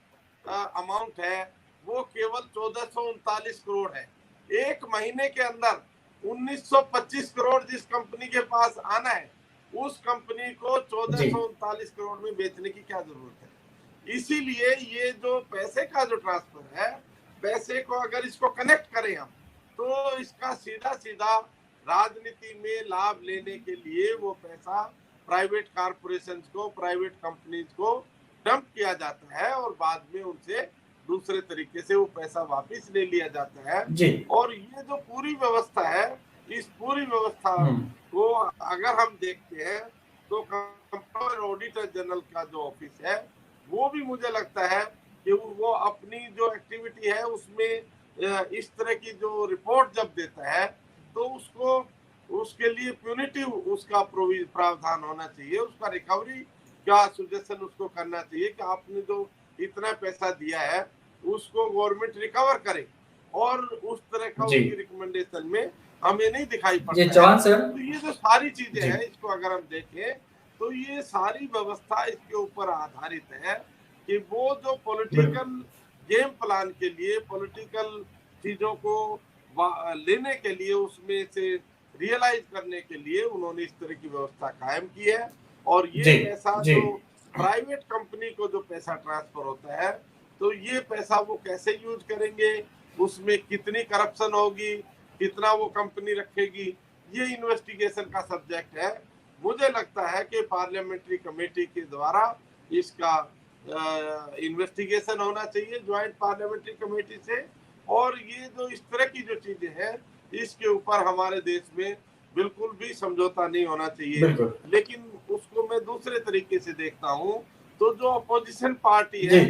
अमाउंट है वो केवल 1439 करोड़ है। एक महीने के अंदर 1925 करोड़ जिस कंपनी के पास आना है उस कंपनी को 1439 करोड़ में बेचने की क्या जरूरत है। इसीलिए ये जो पैसे का जो ट्रांसफर है, पैसे को अगर इसको कनेक्ट करें हम तो इसका सीधा सीधा राजनीति में लाभ लेने के लिए वो पैसा प्राइवेट कॉर्पोरेशंस को, प्राइवेट कंपनीज को डंप किया जाता है और बाद में उनसे दूसरे तरीके से वो पैसा वापस ले लिया जाता है। और ये जो पूरी व्यवस्था है, इस पूरी व्यवस्था को अगर हम देखते हैं तो कंट्रोलर ऑडिटर जनरल का जो ऑफिस है वो भी मुझे लगता है कि वो अपनी जो एक्टिविटी है उसमें इस तरह की जो रिपोर्ट जब देता है तो उसको उसके लिए प्यूनिटिव उसका प्रावधान होना चाहिए, उसका रिकवरी क्या सुजेशन उसको करना चाहिए कि आपने जो इतना पैसा दिया है उसको गवर्नमेंट रिकवर करे, और उस तरह का उसकी रिकमेंडेशन में हमें नहीं दिखाई पड़ता है। तो ये जो सारी चीजें हैं इसको अगर हम देखें तो ये सारी व्यवस्था इसके ऊपर आधारित है कि वो जो पॉलिटिकल गेम प्लान के लिए, पॉलिटिकल चीजों को लेने के लिए, उसमें से रियलाइज करने के लिए उन्होंने इस तरह की व्यवस्था कायम की है। और ये पैसा जो प्राइवेट कंपनी को जो पैसा ट्रांसफर होता है तो ये पैसा वो कैसे यूज करेंगे, उसमें कितनी करप्शन होगी, कितना वो कंपनी रखेगी, ये इन्वेस्टिगेशन का सब्जेक्ट है। मुझे लगता है कि पार्लियामेंट्री कमेटी के द्वारा इसका इन्वेस्टिगेशन होना चाहिए ज्वाइंट पार्लियामेंट्री कमेटी से, और ये जो इस तरह की जो चीजें हैं इसके ऊपर हमारे देश में बिल्कुल भी समझौता नहीं होना चाहिए। लेकिन उसको मैं दूसरे तरीके से देखता हूँ, तो जो अपोजिशन पार्टी है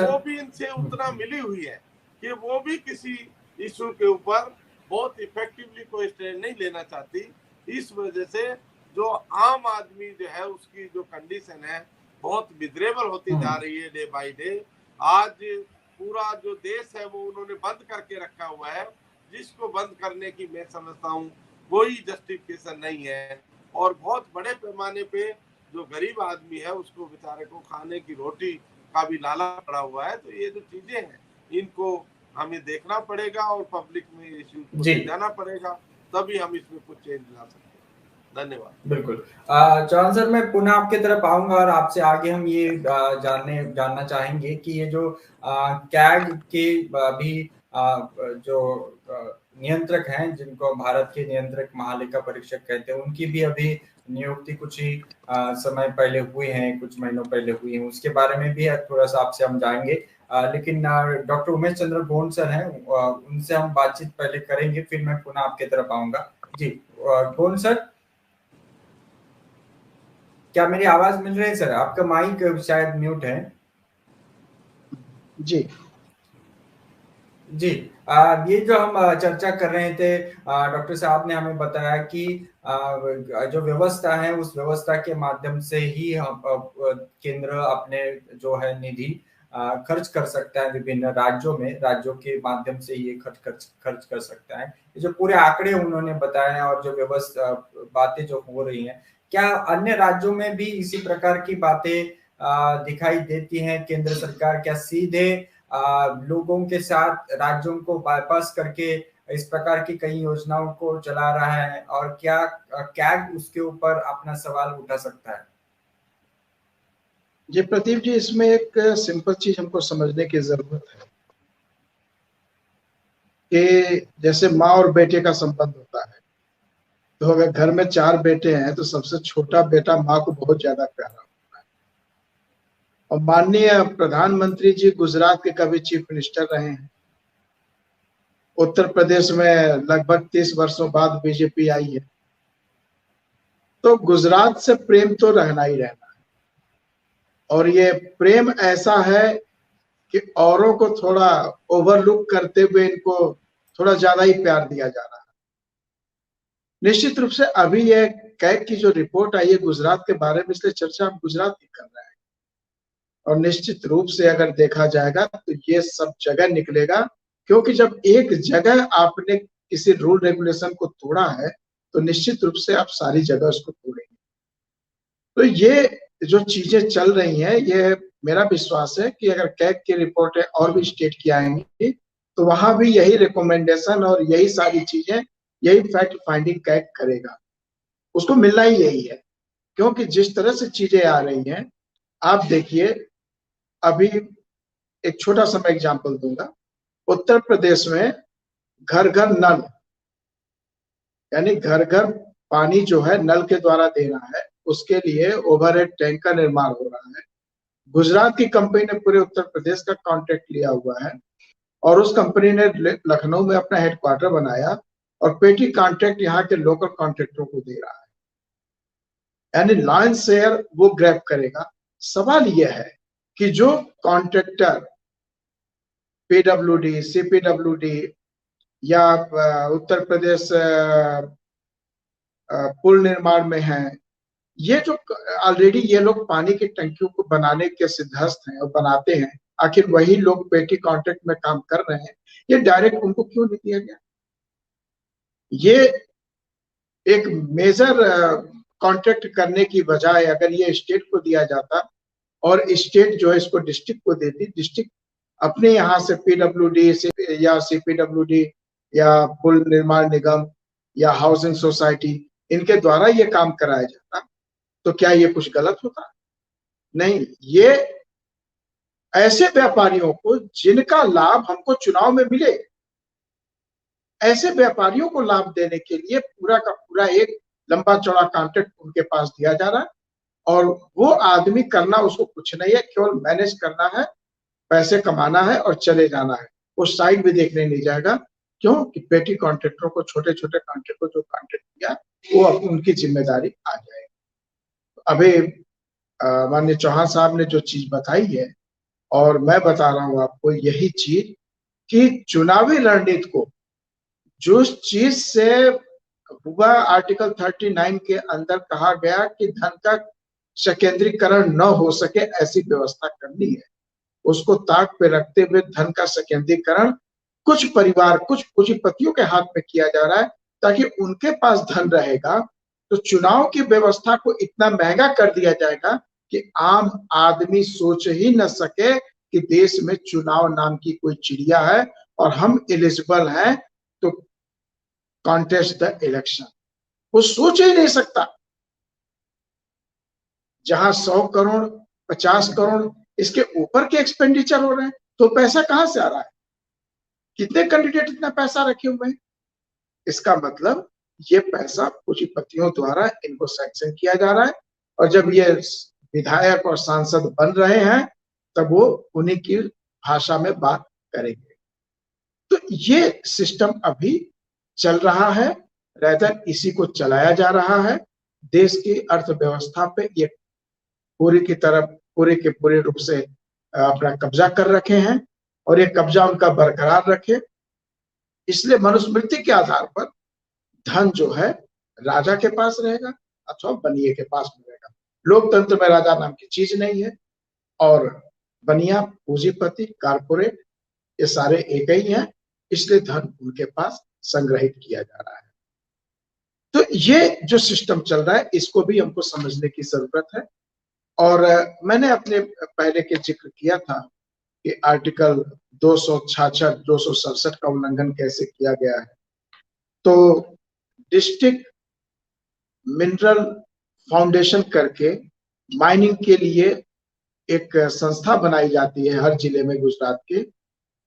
वो भी इनसे उतना मिली हुई है कि वो भी किसी इशू के ऊपर बहुत इफेक्टिवली कोई स्टैंड नहीं लेना चाहती। इस वजह से जो आम आदमी जो है उसकी जो कंडीशन है बहुत मिजरेबल होती जा रही है डे बाय डे। आज पूरा जो देश है वो उन्होंने बंद करके रखा हुआ है, जिसको बंद करने की मैं समझता हूँ कोई जस्टिफिकेशन नहीं है। और बहुत बड़े पैमाने पे जो गरीब आदमी है उसको बेचारे को खाने की रोटी का भी लाला पड़ा हुआ है। तो ये जो चीजें हैं इनको हमें देखना पड़ेगा और पब्लिक में इश्यूज को समझाना पड़ेगा, तभी हम इसमें कुछ चेंज ला सकते हैं। धन्यवाद। बिल्कुल चौहान सर, मैं पुनः आपके तरफ आऊंगा और आपसे आगे हम ये जानना चाहेंगे कि ये जो कैग के भी जो नियंत्रक हैं, जिनको भारत के नियंत्रक महालेखा परीक्षक कहते हैं, उनकी भी अभी नियुक्ति कुछ ही समय पहले हुई है, कुछ महीनों पहले हुई है, उसके बारे में भी थोड़ा सा आपसे हम जाएंगे। लेकिन डॉक्टर उमेश चंद्र गोंड सर हैं, उनसे हम बातचीत पहले करेंगे, फिर मैं पुनः आपके तरफ आऊंगा। जी गोंड सर, क्या मेरी आवाज मिल रही है सर? आपका माइक शायद म्यूट है। जी जी ये जो हम चर्चा कर रहे थे, डॉक्टर साहब ने हमें बताया कि जो व्यवस्था है उस व्यवस्था के माध्यम से ही हम केंद्र अपने जो है निधि खर्च कर सकता है विभिन्न राज्यों में, राज्यों के माध्यम से ये खर्च कर सकता है। ये जो पूरे आंकड़े उन्होंने बताए और जो व्यवस्था बातें जो हो रही हैं, क्या अन्य राज्यों में भी इसी प्रकार की बातें दिखाई देती हैं? केंद्र सरकार क्या सीधे लोगों के साथ राज्यों को बाईपास करके इस प्रकार की कई योजनाओं को चला रहा है, और क्या कैग उसके ऊपर अपना सवाल उठा सकता है? जी प्रदीप जी, इसमें एक सिंपल चीज हमको समझने की जरूरत है कि जैसे माँ और बेटे का संबंध होता है, तो अगर घर में 4 बेटे हैं तो सबसे छोटा बेटा माँ को बहुत ज्यादा प्यारा होता है। और माननीय प्रधानमंत्री जी गुजरात के कभी चीफ मिनिस्टर रहे हैं। उत्तर प्रदेश में लगभग 30 वर्षों बाद बीजेपी आई है, तो गुजरात से प्रेम तो रहना ही रहना है। और ये प्रेम ऐसा है कि औरों को थोड़ा ओवरलुक करते हुए इनको थोड़ा ज्यादा ही प्यार दिया जा रहा है। निश्चित रूप से अभी ये कैग की जो रिपोर्ट आई है गुजरात के बारे में, इसलिए चर्चा हम गुजरात की कर रहे हैं। और निश्चित रूप से अगर देखा जाएगा तो ये सब जगह निकलेगा, क्योंकि जब एक जगह आपने किसी रूल रेगुलेशन को तोड़ा है तो निश्चित रूप से आप सारी जगह उसको तोड़ेंगे। तो ये जो चीजें चल रही हैं, ये मेरा विश्वास है कि अगर कैग की रिपोर्टें और भी स्टेट की आएंगी तो वहां भी यही रिकमेंडेशन और यही सारी चीजें, यही फैक्ट फाइंडिंग कैग करेगा। उसको मिलना ही यही है, क्योंकि जिस तरह से चीजें आ रही हैं, आप देखिए, अभी एक छोटा सा मैं एग्जांपल दूंगा। उत्तर प्रदेश में घर घर नल, यानी घर घर पानी जो है नल के द्वारा देना है, उसके लिए ओवरहेड टैंक का निर्माण हो रहा है। गुजरात की कंपनी ने पूरे उत्तर प्रदेश का कॉन्ट्रैक्ट लिया हुआ है और उस कंपनी ने लखनऊ में अपना हेडक्वार्टर बनाया और पेटी कॉन्ट्रैक्ट यहाँ के लोकल कॉन्ट्रैक्टरों को दे रहा है, यानी लाइन शेयर वो ग्रैब करेगा। सवाल यह है कि जो कॉन्ट्रैक्टर पीडब्ल्यूडी, सीपीडब्ल्यूडी या उत्तर प्रदेश पुल निर्माण में है, ये जो ऑलरेडी ये लोग पानी की टंकियों को बनाने के सिद्धहस्त हैं और बनाते हैं, आखिर वही लोग पेटी कॉन्ट्रैक्ट में काम कर रहे हैं, ये डायरेक्ट उनको क्यों नहीं दिया गया? ये एक मेजर कॉन्ट्रैक्ट करने की बजाय अगर ये स्टेट को दिया जाता और स्टेट जो है इसको डिस्ट्रिक्ट को देती, डिस्ट्रिक्ट अपने यहाँ से पीडब्ल्यूडी या सीपीडब्ल्यूडी या पुल निर्माण निगम या हाउसिंग सोसाइटी, इनके द्वारा ये काम कराया जाता, तो क्या ये कुछ गलत होता? नहीं, ये ऐसे व्यापारियों को जिनका लाभ हमको चुनाव में मिले, ऐसे व्यापारियों को लाभ देने के लिए पूरा का पूरा एक लंबा चौड़ा कॉन्ट्रैक्ट उनके पास दिया जा रहा है, और वो आदमी करना उसको कुछ नहीं है, केवल मैनेज करना है, पैसे कमाना है और चले जाना है, वो साइड भी देखने नहीं जाएगा। क्यों कि पेटी कॉन्ट्रैक्टरों को, छोटे छोटे कॉन्ट्रैक्टर को जो कॉन्ट्रैक्ट दिया वो अब उनकी जिम्मेदारी आ जाएगी। अभी माननीय चौहान साहब ने जो चीज बताई है, और मैं बता रहा हूं आपको यही चीज, कि चुनावी रणनीति को जो चीज से हुआ, आर्टिकल 39 के अंदर कहा गया कि धन का संकेंद्रीकरण न हो सके ऐसी व्यवस्था करनी है, उसको ताक पे रखते हुए धन का संकेंद्रीकरण कुछ परिवार, कुछ पूंजीपतियों के हाथ में किया जा रहा है, ताकि उनके पास धन रहेगा तो चुनाव की व्यवस्था को इतना महंगा कर दिया जाएगा कि आम आदमी सोच ही न सके कि देश में चुनाव नाम की कोई चिड़िया है और हम एलिजिबल हैं तो कॉन्टेस्ट द इलेक्शन, वो सोच ही नहीं सकता। जहां 100 करोड़ 50 करोड़ इसके ऊपर के एक्सपेंडिचर हो रहे हैं, तो पैसा कहां से आ रहा है? कितने कैंडिडेट इतना पैसा रखे हुए हैं? इसका मतलब ये पैसा पूंजीपतियों द्वारा इनको सैंक्शन किया जा रहा है, और जब ये विधायक और सांसद बन रहे हैं तब वो उन्हीं की भाषा में बात करेंगे। तो ये सिस्टम अभी चल रहा है, रादर इसी को चलाया जा रहा है। देश की अर्थव्यवस्था पे ये पूरी की तरह पूरे के पूरे रूप से अपना कब्जा कर रखे हैं, और ये कब्जा उनका बरकरार रखे, इसलिए मनुस्मृति के आधार पर धन जो है राजा के पास रहेगा अथवा बनिए के पास में रहेगा। लोकतंत्र में राजा नाम की चीज नहीं है, और बनिया, पूंजीपति, कारपोरेट, ये सारे एक ही हैं, इसलिए धन उनके पास संग्रहित किया जा रहा है। तो ये जो सिस्टम चल रहा है इसको भी हमको समझने की जरूरत है। और मैंने अपने पहले के जिक्र किया था कि आर्टिकल 266, 267 का उल्लंघन कैसे किया गया है। तो डिस्ट्रिक्ट मिनरल फाउंडेशन करके माइनिंग के लिए एक संस्था बनाई जाती है हर जिले में गुजरात के,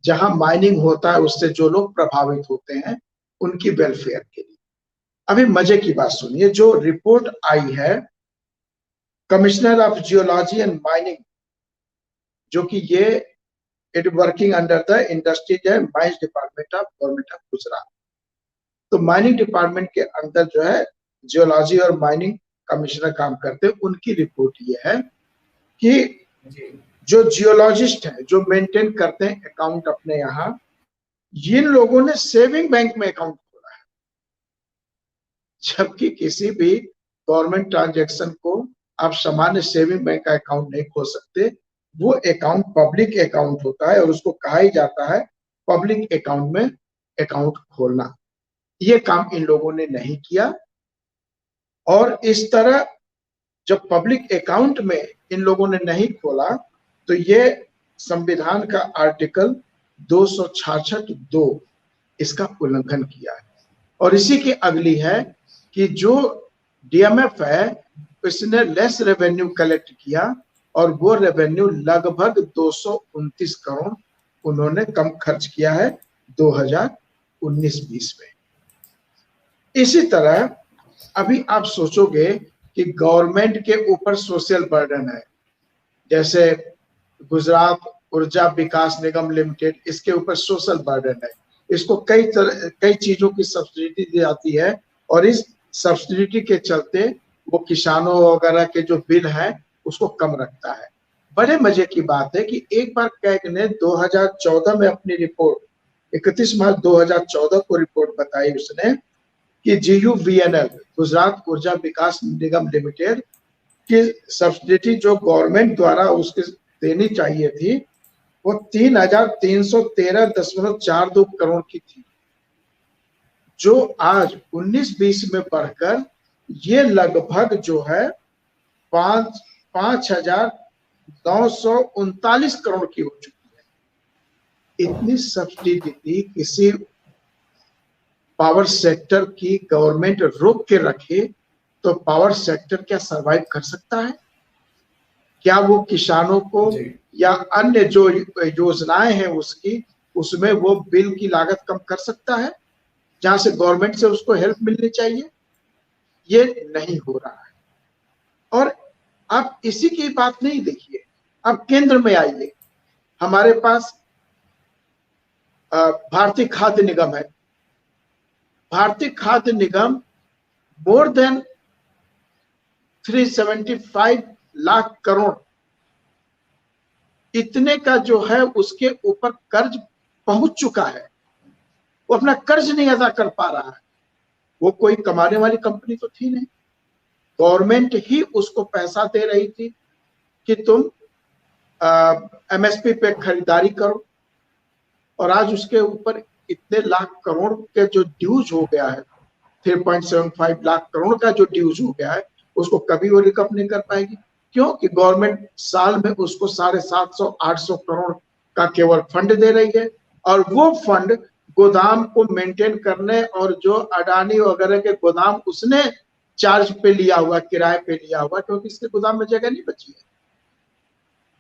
जहां माइनिंग होता है उससे जो लोग प्रभावित होते हैं उनकी वेलफेयर के लिए। अभी मजे की बात सुनिए, जो रिपोर्ट आई है commissioner of geology and mining, जो कि ये it working under the industries and mines department of government of Gujarat. तो माइनिंग डिपार्टमेंट के अंदर जो है जियोलॉजी और माइनिंग कमिश्नर काम करते हैं। उनकी रिपोर्ट ये है कि जो जियोलॉजिस्ट हैं, जो मेंटेन करते हैं अकाउंट अपने यहाँ, जिन लोगों ने सेविंग बैंक में अकाउंट खोला है, जबकि किसी भी गवर्नमेंट ट्रांजैक्शन को आप सामान्य सेविंग बैंक का अकाउंट नहीं खोल सकते। वो अकाउंट पब्लिक अकाउंट होता है और उसको कहा ही जाता है पब्लिक अकाउंट में अकाउंट खोलना। ये काम इन लोगों ने नहीं किया, और इस तरह जब पब्लिक अकाउंट में इन लोगों ने नहीं खोला तो ये संविधान का आर्टिकल 266(2) इसका उल्लंघन किया है। और इसी की अगली है कि जो डीएमएफ है उसने लेस रेवेन्यू कलेक्ट किया, और वो रेवेन्यू लगभग 229 करोड़ उन्होंने कम खर्च किया है 2019-20 में। इसी तरह अभी आप सोचोगे कि गवर्नमेंट के ऊपर सोशल बर्डन है, जैसे गुजरात ऊर्जा विकास निगम लिमिटेड, इसके ऊपर सोशल बर्डन है, इसको कई चीजों की सब्सिडी दी जाती है, और इस सब्सिडी के चलते वो किसानों वगैरह के जो बिल है उसको कम रखता है। बड़े मजे की बात है कि एक बार कैग ने 2014 में अपनी रिपोर्ट 31 मार्च 2014 को रिपोर्ट बताई उसने कि GUVNL गुजरात ऊर्जा विकास निगम लिमिटेड की सब्सिडी जो गवर्नमेंट द्वारा उसके देनी चाहिए थी वो 3,313.42 करोड़ की थी, जो आज 19-20 में बढ़कर ये लगभग जो है 5,939 करोड़ की हो चुकी है। इतनी सब्सिडी थी किसी पावर सेक्टर की गवर्नमेंट रोक के रखे तो पावर सेक्टर क्या सरवाइव कर सकता है? क्या वो किसानों को या अन्य जो योजनाएं हैं उसकी उसमें वो बिल की लागत कम कर सकता है जहां से गवर्नमेंट से उसको हेल्प मिलनी चाहिए? ये नहीं हो रहा है। और आप इसी की बात नहीं देखिए, अब केंद्र में आइए, हमारे पास भारतीय खाद्य निगम है। भारतीय खाद्य निगम मोर देन 375 लाख करोड़ इतने का जो है उसके ऊपर कर्ज पहुंच चुका है। वो अपना कर्ज नहीं अदा कर पा रहा है। वो कोई कमाने वाली कंपनी तो थी नहीं, गवर्नमेंट ही उसको पैसा दे रही थी कि तुम MSP पे खरीदारी करो, और आज उसके ऊपर इतने लाख करोड़ के जो ड्यूज हो गया है, 3.75 लाख करोड़ का जो ड्यूज हो गया है, उसको कभी वो रिकवर नहीं कर पाएगी। क्यों? कि गवर्नमेंट साल में उसको 750-800 करोड़ का केवल फंड दे रही है, और वो फंड गोदाम को मेंटेन करने और जो अडानी वगैरह के गोदाम उसने चार्ज पे लिया हुआ, किराए पे लिया हुआ, क्योंकि इसके गोदाम में जगह नहीं बची है,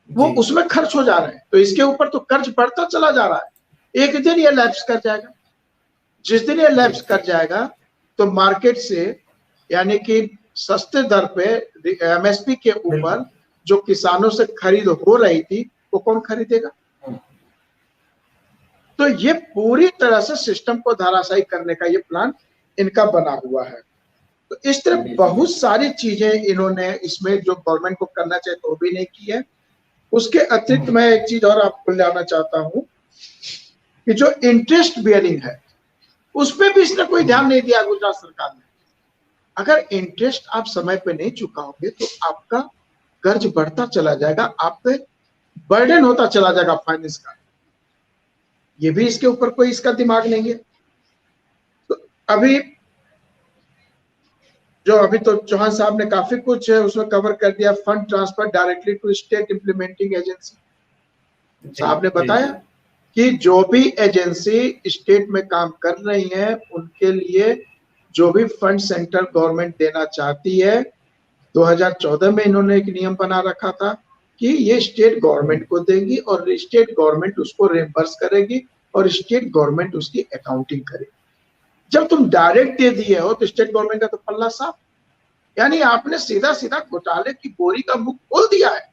वो उसमें खर्च हो जा रहे हैं। तो इसके ऊपर तो कर्ज बढ़ता चला जा रहा है। एक दिन ये लैप्स कर जाएगा। जिस दिन ये लैप्स कर जाएगा तो मार्केट से, यानी कि सस्ते दर पे MSP के ऊपर जो किसानों से खरीद हो रही थी वो कौन खरीदेगा? तो ये पूरी तरह से सिस्टम को धराशायी करने का ये प्लान इनका बना हुआ है। तो इस तरह बहुत सारी चीजें इन्होंने इसमें जो गवर्नमेंट को करना चाहिए तो भी नहीं की है। उसके अतिरिक्त मैं एक चीज और आपको लाना चाहता हूं कि जो इंटरेस्ट बेयरिंग है उस पर भी इसने कोई ध्यान नहीं दिया गुजरात सरकार ने। अगर इंटरेस्ट आप समय पे नहीं चुकाओगे तो आपका कर्ज बढ़ता चला जाएगा, आप पे बर्डन होता चला जाएगा फाइनेंस का। ये भी इसके ऊपर कोई इसका दिमाग नहीं है। तो अभी तो चौहान साहब ने काफी कुछ है उसमें कवर कर दिया। Fund transfer directly to state implementing agency, साहब ने बताया कि जो भी एजेंसी स्टेट में काम कर रही है उनके लिए जो भी फंड सेंट्रल गवर्नमेंट देना चाहती है, 2014 में इन्होंने एक नियम बना रखा था कि ये स्टेट गवर्नमेंट को देगी और स्टेट गवर्नमेंट उसको रिम्बर्स करेगी और स्टेट गवर्नमेंट उसकी अकाउंटिंग करेगी। जब तुम डायरेक्ट दे दिए हो तो स्टेट गवर्नमेंट का तो पल्ला साफ, यानी आपने सीधा सीधा घोटाले की बोरी का मुख खोल दिया है।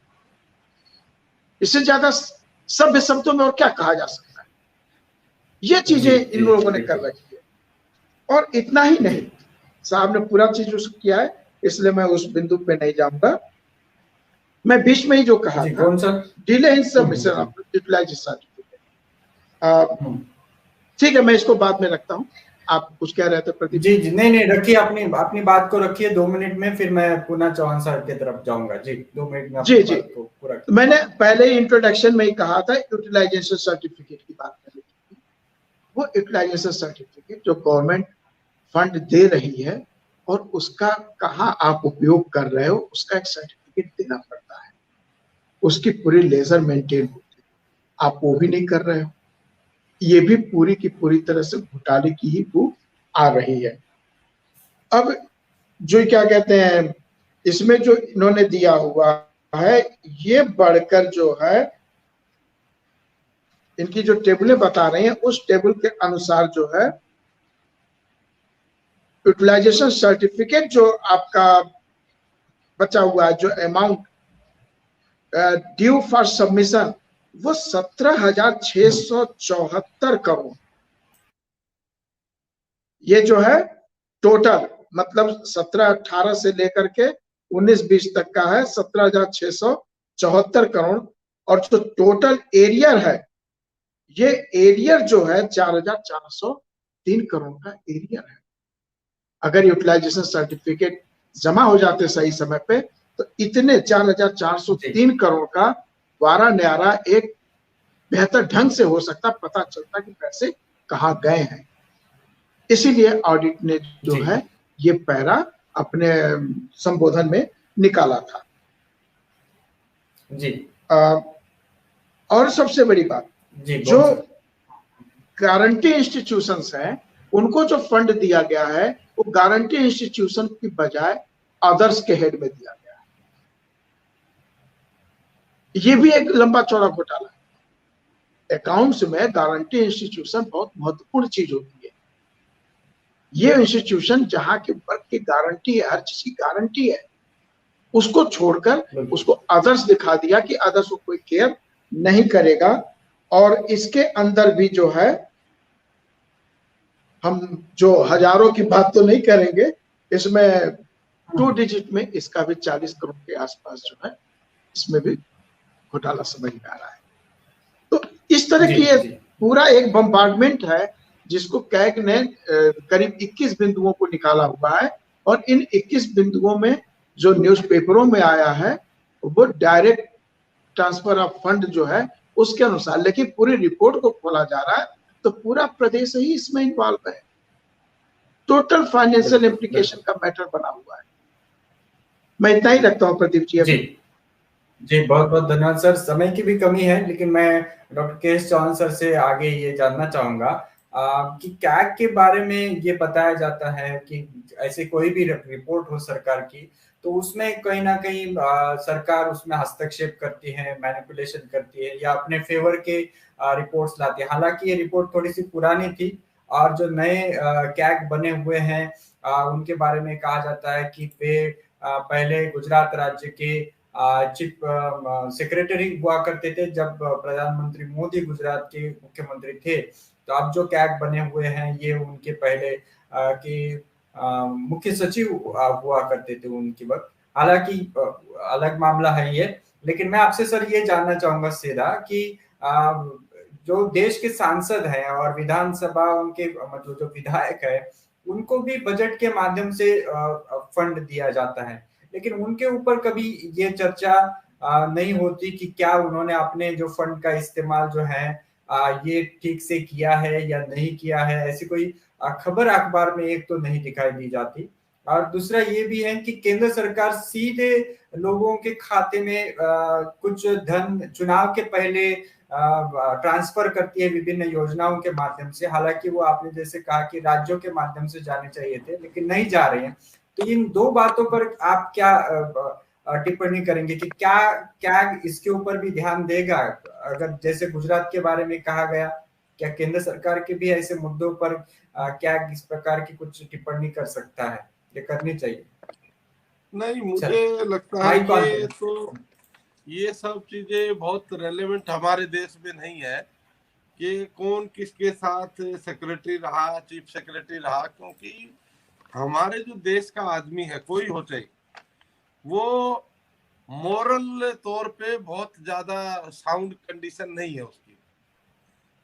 इससे ज्यादा सभ्य शब्दों में और क्या कहा जा सकता है? ये चीजें इन लोगों ने कर रखी है। और इतना ही नहीं, साहब ने पूरा चीज उसको किया है, इसलिए मैं उस बिंदु पे नहीं जाऊंगा। मैं बीच में ही जो कहा था, delay in submission of utilisation certificate, ठीक है, मैं इसको बाद में रखता हूँ। आप कुछ कह रहे थे प्रदीप? जी नहीं रखिए, अपनी बात को रखिए 2 मिनट में, फिर मैं पुनः चौहान साहब की तरफ जाऊंगा। जी 2 मिनट में जी पूरा। मैंने पहले ही इंट्रोडक्शन में ही कहा था यूटिलाइजेशन सर्टिफिकेट की बात कर रही थी। वो यूटिलाइजेशन सर्टिफिकेट जो गवर्नमेंट फंड दे रही है और उसका कहाँ आप उपयोग कर रहे हो उसका एक सर्टिफिकेट देना पड़ता है, उसकी पूरी लेजर मेंटेन होती है, आप वो भी नहीं कर रहे हो। ये भी पूरी की पूरी तरह से घोटाले की ही बू आ रही है। अब जो क्या कहते हैं, इसमें जो इन्होंने दिया हुआ है ये बढ़कर जो है इनकी जो टेबलें बता रही हैं उस टेबल के अनुसार जो है यूटिलाइजेशन सर्टिफिकेट जो आपका बचा हुआ है, जो अमाउंट ड्यू फॉर सबमिशन, वो 17,674 करोड़। ये जो है टोटल, मतलब 17-18 से लेकर के 19-20 तक का है 17,674 करोड़। और जो टोटल एरियर है ये एरियर जो है 4,403 करोड़ का एरियर है। अगर यूटिलाइजेशन सर्टिफिकेट जमा हो जाते सही समय पे तो इतने 4,403 करोड़ का वारा न्यारा एक बेहतर ढंग से हो सकता, पता चलता कि पैसे कहाँ गए हैं। इसीलिए ऑडिट ने जो है ये पैरा अपने संबोधन में निकाला था जी। और सबसे बड़ी बात, जो गारंटी इंस्टीट्यूशंस हैं उनको जो फंड दिया गया है वो गारंटी इंस्टीट्यूशन की बजाय अदर्स के हेड में दिया गया है। ये भी एक लंबा चौड़ा घोटाला है। अकाउंट्स में गारंटी इंस्टीट्यूशन बहुत महत्वपूर्ण चीज होती है। ये इंस्टीट्यूशन जहां के वर्क की गारंटी है, हर चीज की गारंटी है, उसको छोड़कर उसको अदर्स दिखा दिया कि अदर्स को कोई केयर नहीं करेगा। और इसके अंदर भी जो है, हम जो हजारों की बात तो नहीं करेंगे, इसमें 2 डिजिट में इसका भी 40 करोड़ के आसपास जो है इसमें भी घोटाला समझ में आ रहा है। तो इस तरह की ये पूरा एक बम्बार्डमेंट है जिसको कैग ने करीब 21 बिंदुओं को निकाला हुआ है। और इन 21 बिंदुओं में जो न्यूज़पेपरों में आया है वो डायरेक्ट ट्रांसफर ऑफ फंड जो है उसके अनुसार, लेकिन पूरी रिपोर्ट को खोला जा रहा है तो पूरा प्रदेश ही इसमें इन्वॉल्व है। टोटल फाइनेंशियल इम्प्लीकेशन का मैटर बना हुआ है। मैं इतना ही रखता हूँ प्रदीप जी। जी बहुत बहुत धन्यवाद सर। समय की भी कमी है लेकिन मैं डॉक्टर के एस चौहान सर से आगे ये जानना चाहूंगा कि कैग के बारे में ये बताया जाता है कि ऐसे कोई भी रिपोर्ट हो सरकार की तो उसमें कहीं ना कहीं सरकार उसमें हस्तक्षेप करती है, मैनिपुलेशन करती है या अपने फेवर के रिपोर्ट्स लाती है। हालांकि ये रिपोर्ट थोड़ी सी पुरानी थी और जो नए कैग बने हुए हैं उनके बारे में कहा जाता है कि वे पहले गुजरात राज्य के चीफ सेक्रेटरी हुआ करते थे जब प्रधानमंत्री मोदी गुजरात के मुख्यमंत्री थे। तो अब जो कैग बने हुए हैं ये उनके पहले के मुख्य सचिव हुआ करते थे उनके वक्त। हालांकि अलग मामला है ये, लेकिन मैं आपसे सर ये जानना चाहूंगा सीधा कि जो देश के सांसद हैं और विधानसभा उनके मतलब जो विधायक है उनको भी बजट के माध्यम से फंड दिया जाता है, लेकिन उनके ऊपर कभी ये चर्चा नहीं होती कि क्या उन्होंने अपने जो फंड का इस्तेमाल जो है ये ठीक से किया है या नहीं किया है। ऐसी कोई खबर अखबार में एक तो नहीं दिखाई दी जाती। और दूसरा ये भी है कि केंद्र सरकार सीधे लोगों के खाते में कुछ धन चुनाव के पहले ट्रांसफर करती है विभिन्न योजनाओं के माध्यम से। हालांकि वो आपने जैसे कहा कि राज्यों के माध्यम से जाने चाहिए थे लेकिन नहीं जा रहे हैं। तो इन दो बातों पर आप क्या टिप्पणी करेंगे कि क्या इसके ऊपर भी ध्यान देगा? अगर जैसे गुजरात के बारे में कहा गया, क्या केंद्र सरकार के भी ऐसे मुद्दों पर क्या इस प्रकार की कुछ टिप्पणी कर सकता है या करनी चाहिए? नहीं, मुझे लगता है ये सब चीजें बहुत रेलेवेंट हमारे देश में नहीं है कि कौन किसके साथ सेक्रेटरी रहा, चीफ सेक्रेटरी रहा, क्योंकि हमारे जो देश का आदमी है कोई हो चाहे वो मोरल तौर पे बहुत ज्यादा साउंड कंडीशन नहीं है उसकी।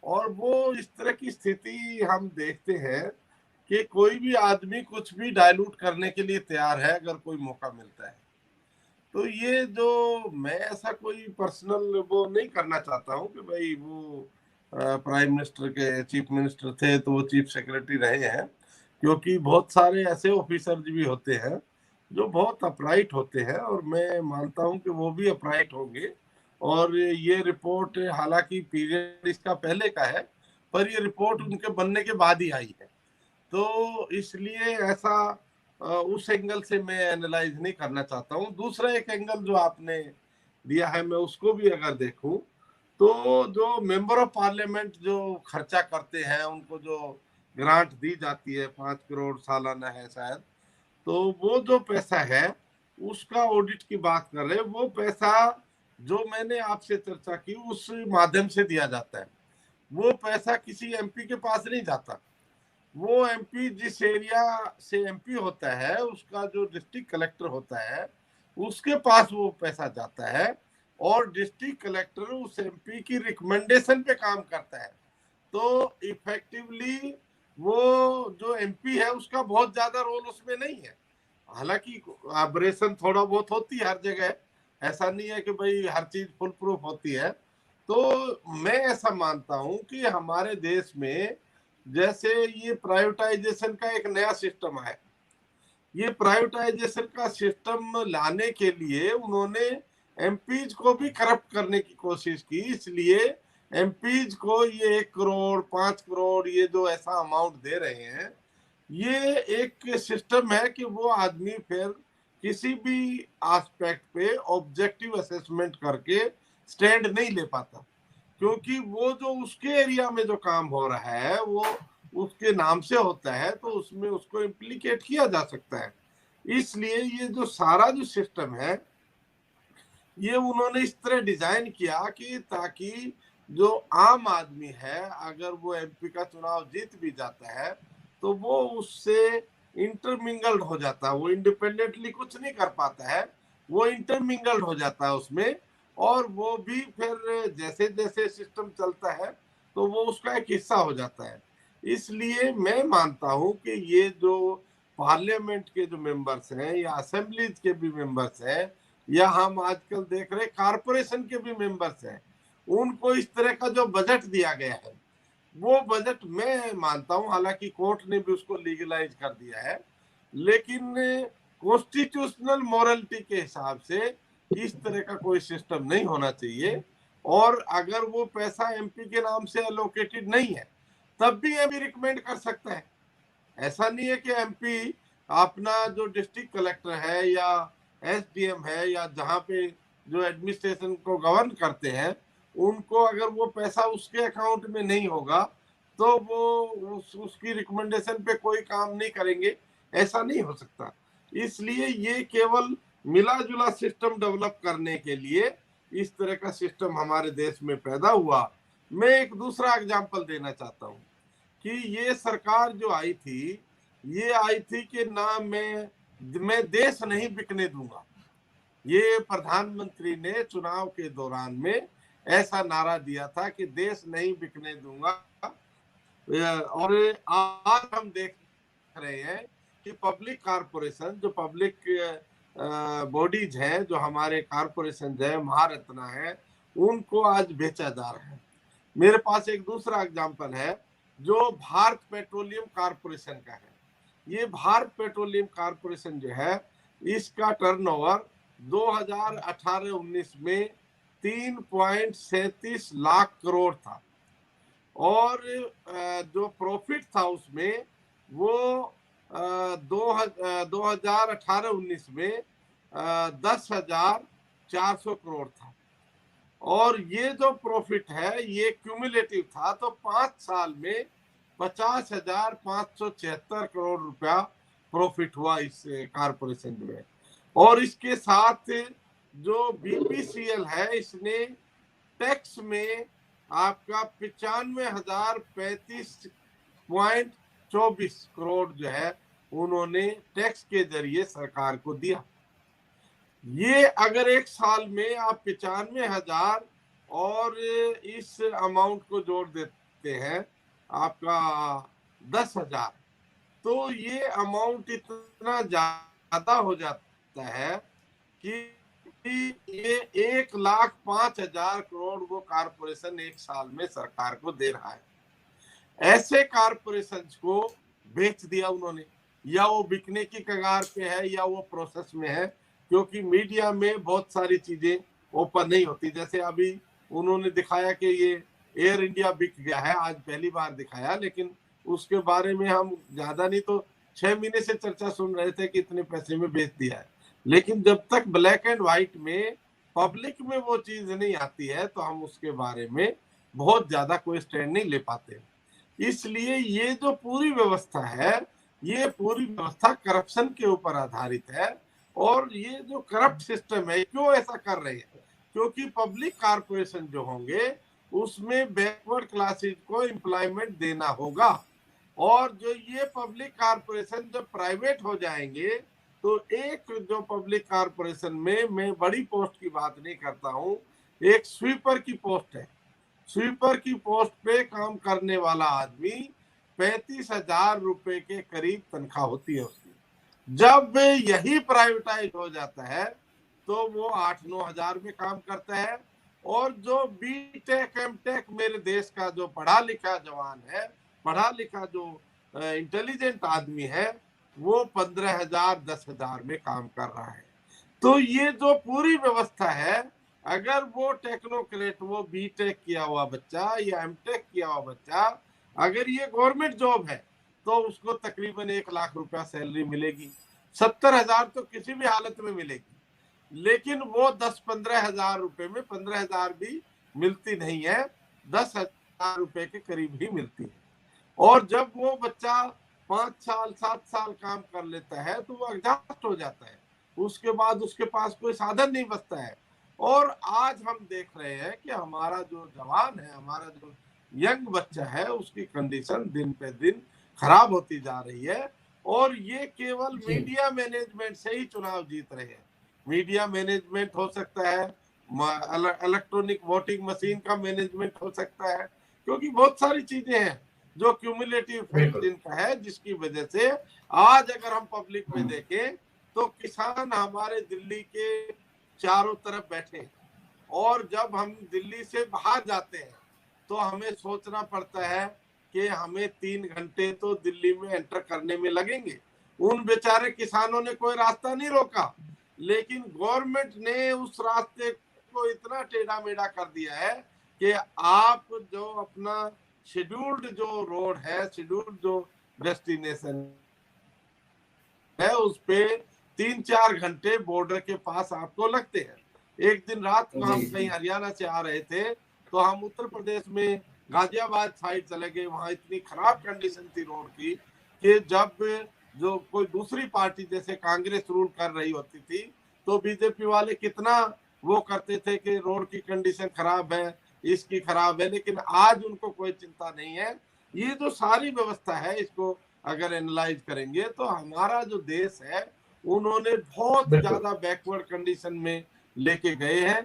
और वो इस तरह की स्थिति हम देखते हैं कि कोई भी आदमी कुछ भी डाइल्यूट करने के लिए तैयार है अगर कोई मौका मिलता है। तो ये जो मैं ऐसा कोई पर्सनल वो नहीं करना चाहता हूँ कि भाई वो प्राइम मिनिस्टर के चीफ मिनिस्टर थे तो वो चीफ सेक्रेटरी रहे हैं, क्योंकि बहुत सारे ऐसे ऑफिसर भी होते हैं जो बहुत अपराइट होते हैं और मैं मानता हूं कि वो भी अपराइट होंगे। और ये रिपोर्ट हालांकि पीरियड इसका पहले का है पर ये रिपोर्ट उनके बनने के बाद ही आई है, तो इसलिए ऐसा उस एंगल से मैं एनालाइज नहीं करना चाहता हूँ। दूसरा एक एंगल जो आपने दिया है मैं उसको भी अगर देखूं तो जो मेंबर ऑफ पार्लियामेंट जो खर्चा करते हैं उनको जो ग्रांट दी जाती है 5 करोड़ सालाना है शायद, तो वो जो पैसा है उसका ऑडिट की बात कर रहे हैं। वो पैसा जो मैंने आपसे चर्चा की उस माध्यम से दिया जाता है। वो पैसा किसी एमपी के पास नहीं जाता। वो एमपी जिस एरिया से एमपी होता है उसका जो डिस्ट्रिक्ट कलेक्टर होता है उसके पास वो पैसा जाता है और डिस्ट्रिक्ट कलेक्टर उस एमपी की रिकमेंडेशन पे काम करता है, तो इफेक्टिवली वो जो एमपी है उसका बहुत ज्यादा रोल उसमें नहीं है। हालांकि ऑपरेशन थोड़ा बहुत होती है हर जगह, ऐसा नहीं है कि भाई हर चीज फुल प्रूफ होती है। तो मैं ऐसा मानता हूं कि हमारे देश में जैसे ये प्राइवेटाइजेशन का एक नया सिस्टम है, ये प्राइवेटाइजेशन का सिस्टम लाने के लिए उन्होंने एमपीज को भी करप्ट करने की कोशिश की, इसलिए एमपीज को ये 1 करोड़ 5 करोड़ ये जो ऐसा अमाउंट दे रहे हैं, ये एक सिस्टम है कि वो आदमी फिर किसी भी एस्पेक्ट पे ऑब्जेक्टिव असेसमेंट करके स्टैंड नहीं ले पाता, क्योंकि वो जो उसके एरिया में जो काम हो रहा है वो उसके नाम से होता है, तो उसमें उसको इम्प्लीकेट किया जा सकता है। इसलिए ये जो सारा जो सिस्टम है ये उन्होंने इस तरह डिजाइन किया कि ताकि जो आम आदमी है अगर वो एमपी का चुनाव जीत भी जाता है तो वो उससे इंटरमिंगल्ड हो जाता है, वो इंडिपेंडेंटली कुछ नहीं कर पाता है, वो इंटरमिंगल्ड हो जाता है उसमें, और वो भी फिर जैसे जैसे सिस्टम चलता है तो वो उसका एक हिस्सा हो जाता है। इसलिए मैं मानता हूं कि ये जो पार्लियामेंट के जो मेंबर्स हैं या असेंबलीज के भी मेंबर्स हैं या हम आजकल देख रहे कारपोरेशन के भी मेंबर्स हैं, उनको इस तरह का जो बजट दिया गया है वो बजट मैं मानता हूं, हालांकि कोर्ट ने भी उसको लीगलाइज कर दिया है, लेकिन कॉन्स्टिट्यूशनल मोरालिटी के हिसाब से इस तरह का कोई सिस्टम नहीं होना चाहिए। और अगर वो पैसा एमपी के नाम से एलोकेटेड नहीं है तब भी एमपी रिकमेंड कर सकता है। ऐसा नहीं है कि एमपी अपना जो डिस्ट्रिक्ट कलेक्टर है या एसडीएम है या जहाँ पे जो एडमिनिस्ट्रेशन को गवर्न करते हैं उनको अगर वो पैसा उसके अकाउंट में नहीं होगा तो वो उसकी रिकमेंडेशन पे कोई काम नहीं करेंगे, ऐसा नहीं हो सकता। इसलिए ये केवल मिला जुला सिस्टम डेवलप करने के लिए इस तरह का सिस्टम हमारे देश में पैदा हुआ। मैं एक दूसरा एग्जांपल देना चाहता हूँ कि ये सरकार जो आई थी ये आई थी कि ना मैं देश नहीं बिकने दूंगा। ये प्रधानमंत्री ने चुनाव के दौरान में ऐसा नारा दिया था कि देश नहीं बिकने दूंगा। और आज हम देख रहे हैं कि पब्लिक कारपोरेशन जो पब्लिक बॉडीज हैं जो हमारे कारपोरेशन है महारत्ना है उनको आज बेचा जा रहा है। मेरे पास एक दूसरा एग्जांपल है जो भारत पेट्रोलियम कारपोरेशन का है। ये भारत पेट्रोलियम कारपोरेशन जो है इसका टर्नओवर 2018-19 में 3.37 लाख करोड़ था और जो प्रॉफिट था उसमें वो 2018-19 में 10,400 करोड़ था। और ये जो प्रॉफिट है ये क्यूमुलेटिव था, तो 5 साल में 50,576 करोड़ रुपया प्रॉफिट हुआ इस कारपोरेशन में। और इसके साथ जो बीपीसीएल है इसने टैक्स में आपका 95,035.24 करोड़ जो है उन्होंने टैक्स के जरिए सरकार को दिया। ये अगर एक साल में आप 95,000 और इस अमाउंट को जोड़ देते हैं आपका 10,000, तो ये अमाउंट इतना ज्यादा हो जाता है कि ये 1,05,000 करोड़ वो कारपोरेशन एक साल में सरकार को दे रहा है। ऐसे कारपोरेशन को बेच दिया उन्होंने, या वो बिकने की कगार पे है या वो प्रोसेस में है, क्योंकि मीडिया में बहुत सारी चीजें ओपन नहीं होती। जैसे अभी उन्होंने दिखाया कि ये एयर इंडिया बिक गया है, आज पहली बार दिखाया, लेकिन उसके बारे में हम ज्यादा नहीं तो 6 महीने से चर्चा सुन रहे थे कि इतने पैसे में बेच दिया है। लेकिन जब तक ब्लैक एंड व्हाइट में पब्लिक में वो चीज नहीं आती है तो हम उसके बारे में बहुत ज्यादा कोई स्टैंड नहीं ले पाते। इसलिए ये जो पूरी व्यवस्था है ये पूरी व्यवस्था करप्शन के ऊपर आधारित है। और ये जो करप्ट सिस्टम है क्यों ऐसा कर रहे हैं, क्योंकि पब्लिक कारपोरेशन जो होंगे उसमें बैकवर्ड क्लासेस को एम्प्लॉयमेंट देना होगा, और जो ये पब्लिक कारपोरेशन जब प्राइवेट हो जाएंगे तो एक जो पब्लिक कॉर्पोरेशन में, मैं बड़ी पोस्ट की बात नहीं करता हूँ, एक स्वीपर की पोस्ट है। स्वीपर की पोस्ट पे काम करने वाला आदमी 35,000 रुपए के करीब तनख्वाह होती है उसकी। जब यही प्राइवेटाइज हो जाता है तो वो 8-9 हजार में काम करता है। और जो बीटेक एमटेक मेरे देश का जो पढ़ा लिखा जवान है, पढ़ा लिखा जो इंटेलिजेंट आदमी है, वो 15,000 10,000 में काम कर रहा है। तो ये जो पूरी व्यवस्था है, अगर वो टेक्नोक्रेट, वो बीटेक किया हुआ बच्चा या एमटेक किया हुआ बच्चा, अगर ये गवर्नमेंट जॉब है तो उसको तकरीबन 1 लाख रुपया सैलरी मिलेगी। 70,000 तो किसी भी हालत में मिलेगी, लेकिन वो 10-15 हजार रुपए में 15 हजार भी मिलती नहीं है, 10,000 रुपए के करीब ही मिलती है। और जब वो बच्चा 5 साल 7 साल काम कर लेता है तो वो एग्जॉस्ट हो जाता है, उसके बाद उसके पास कोई साधन नहीं बचता है। और आज हम देख रहे हैं कि हमारा जो जवान है, हमारा जो यंग बच्चा है, उसकी कंडीशन दिन पे दिन खराब होती जा रही है। और ये केवल मीडिया मैनेजमेंट से ही चुनाव जीत रहे हैं। मीडिया मैनेजमेंट हो सकता है, इलेक्ट्रॉनिक वोटिंग मशीन का मैनेजमेंट हो सकता है, क्योंकि बहुत सारी चीजें हैं जो क्यूमुलेटिव इफेक्ट इनका है, जिसकी वजह से आज अगर हम पब्लिक में देखें तो किसान हमारे दिल्ली के चारों तरफ बैठे, और जब हम दिल्ली से बाहर जाते हैं तो हमें सोचना पड़ता है कि हमें 3 घंटे तो दिल्ली में एंटर करने में लगेंगे। उन बेचारे किसानों ने कोई रास्ता नहीं रोका, लेकिन गवर्नमेंट ने उस रास्ते को इतना टेढ़ा मेढ़ा कर दिया है कि आप जो अपना शेड्यूल्ड जो रोड है, शेड्यूल्ड जो डेस्टिनेशन है, उस पे 3-4 घंटे बॉर्डर के पास आपको लगते हैं। एक दिन रात को हम कहीं हरियाणा से आ रहे थे तो हम उत्तर प्रदेश में गाजियाबाद साइड चले गए। वहां इतनी खराब कंडीशन थी रोड की कि जब जो कोई दूसरी पार्टी जैसे कांग्रेस रूल कर रही होती थी तो बीजेपी वाले कितना वो करते थे कि रोड की कंडीशन खराब है, इसकी खराब है, लेकिन आज उनको कोई चिंता नहीं है। ये जो सारी व्यवस्था है, इसको अगर एनालाइज करेंगे तो हमारा जो देश है उन्होंने बहुत ज्यादा बैकवर्ड कंडीशन में लेके गए हैं।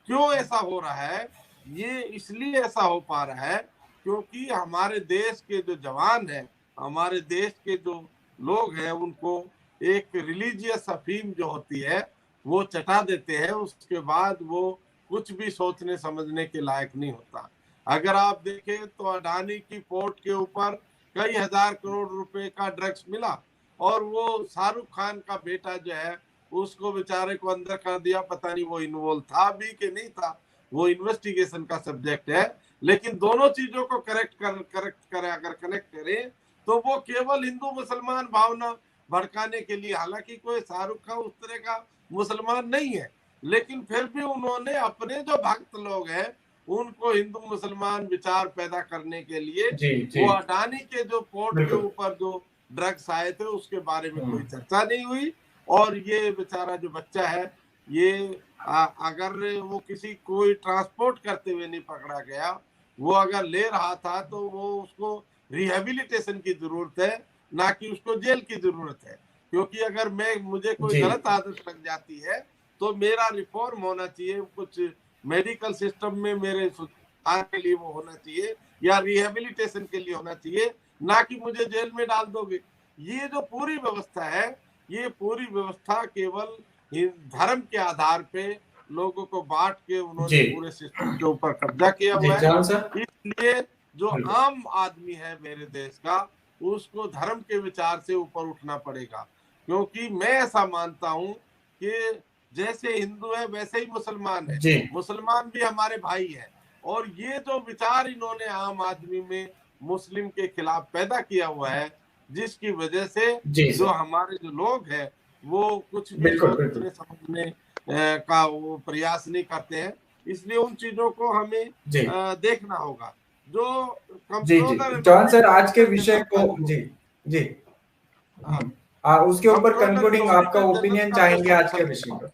क्यों ऐसा हो रहा है? ये इसलिए ऐसा हो पा रहा है क्योंकि हमारे देश के जो जवान हैं, हमारे देश के जो लोग हैं, उनको एक रिलीजियस अफीम जो होती है वो चटा देते हैं, उसके बाद वो कुछ भी सोचने समझने के लायक नहीं होता। अगर आप देखें तो अडानी की पोर्ट के ऊपर कई हजार करोड़ रुपए का ड्रग्स मिला, और वो शाहरुख खान का बेटा जो है उसको बेचारे को अंदर कर दिया। पता नहीं वो इन्वॉल्व था भी कि नहीं था, वो इन्वेस्टिगेशन का सब्जेक्ट है। लेकिन दोनों चीजों को करेक्ट करें, अगर कनेक्ट करें तो वो केवल हिंदू मुसलमान भावना भड़काने के लिए, हालांकि कोई शाहरुख खान उस तरह का मुसलमान नहीं है, लेकिन फिर भी उन्होंने अपने जो भक्त लोग हैं उनको हिंदू मुसलमान विचार पैदा करने के लिए वो अडानी के जो पोर्ट के ऊपर जो ड्रग्स आए थे उसके बारे में कोई चर्चा नहीं हुई। और ये बेचारा जो बच्चा है, ये अगर वो किसी कोई ट्रांसपोर्ट करते हुए नहीं पकड़ा गया, वो अगर ले रहा था तो वो उसको रिहेबिलिटेशन की जरूरत है, ना कि उसको जेल की जरूरत है। क्योंकि अगर मुझे कोई गलत आदत लग जाती है तो मेरा रिफॉर्म होना चाहिए, कुछ मेडिकल सिस्टम में मेरे सुधार के लिए वो होना चाहिए या रिहेबिलिटेशन के लिए होना चाहिए, ना कि मुझे जेल में डाल दोगे। ये जो पूरी व्यवस्था है, ये पूरी व्यवस्था केवल धर्म के आधार पे लोगों को बांट के उन्होंने पूरे सिस्टम के ऊपर कब्जा किया हुआ है। इसलिए जो आम आदमी है मेरे देश का, उसको धर्म के विचार से ऊपर उठना पड़ेगा। क्योंकि मैं ऐसा मानता हूं कि जैसे हिंदू है वैसे ही मुसलमान है, मुसलमान भी हमारे भाई है। और ये जो विचार इन्होंने आम आदमी में मुस्लिम के खिलाफ पैदा किया हुआ है, जिसकी वजह से जो हमारे जो लोग हैं वो कुछ भी सोचने समझने का वो प्रयास नहीं करते हैं। इसलिए उन चीजों को हमें देखना होगा। जो कंप्ट्रोलर जॉन सर आज के विषय को उसके ऊपर कंक्लूडिंग आपका ओपिनियन चाहेंगे आज के विषय पर।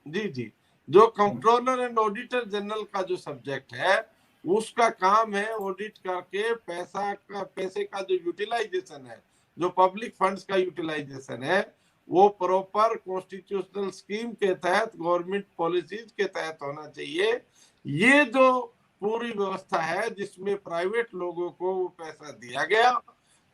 जी, जो कंट्रोलर एंड ऑडिटर जनरल का जो सब्जेक्ट है, उसका काम है ऑडिट करके पैसे का जो यूटिलाइजेशन है, जो पब्लिक फंड्स का यूटिलाइजेशन है, वो प्रॉपर कॉन्स्टिट्यूशनल स्कीम के तहत, गवर्नमेंट पॉलिसीज के तहत होना चाहिए। ये जो पूरी व्यवस्था है जिसमें प्राइवेट लोगों को वो पैसा दिया गया,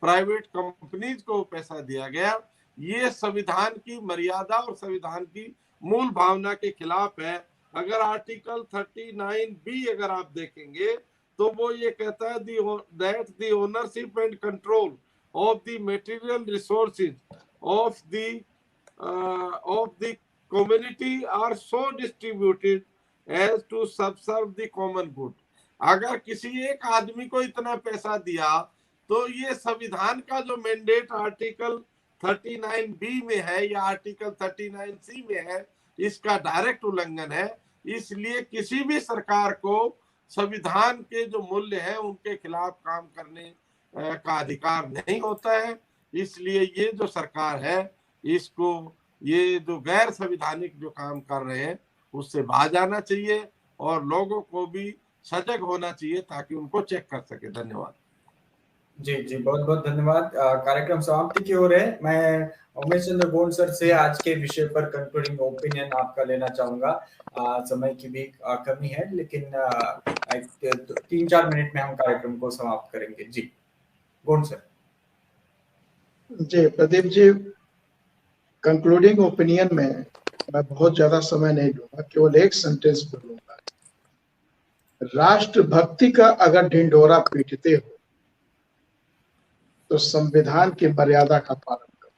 प्राइवेट कंपनीज को पैसा दिया गया, ये संविधान की मर्यादा और संविधान की मूल भावना के खिलाफ है। अगर आर्टिकल 39B अगर आप देखेंगे तो वो ये कहता है that the ownership and control of the material resources of the community are so distributed as to subserve the common good. अगर किसी एक आदमी को इतना पैसा दिया तो ये संविधान का जो मैंडेट आर्टिकल 39B में है या आर्टिकल 39C में है, इसका डायरेक्ट उल्लंघन है। इसलिए किसी भी सरकार को संविधान के जो मूल्य है उनके खिलाफ काम करने का अधिकार नहीं होता है। इसलिए ये जो सरकार है इसको ये जो गैर संवैधानिक जो काम कर रहे हैं उससे बाज आना चाहिए और लोगों को भी सजग होना चाहिए ताकि उनको चेक कर सके। धन्यवाद। जी जी, बहुत बहुत धन्यवाद। कार्यक्रम समाप्ति की ओर है। मैं उमेश चंद्र गोंड सर से आज के विषय पर कंक्लूडिंग ओपिनियन आपका लेना चाहूंगा। समय की भी कमी है, लेकिन 3-4 मिनट में हम कार्यक्रम को समाप्त करेंगे। जी गोंड सर। जी प्रदीप जी, कंक्लूडिंग ओपिनियन में मैं बहुत ज्यादा समय नहीं लूंगा, केवल एक सेंटेंस बोलूंगा। राष्ट्रभक्ति का अगर ढिंढोरा पीटते हो तो संविधान की मर्यादा का पालन करो।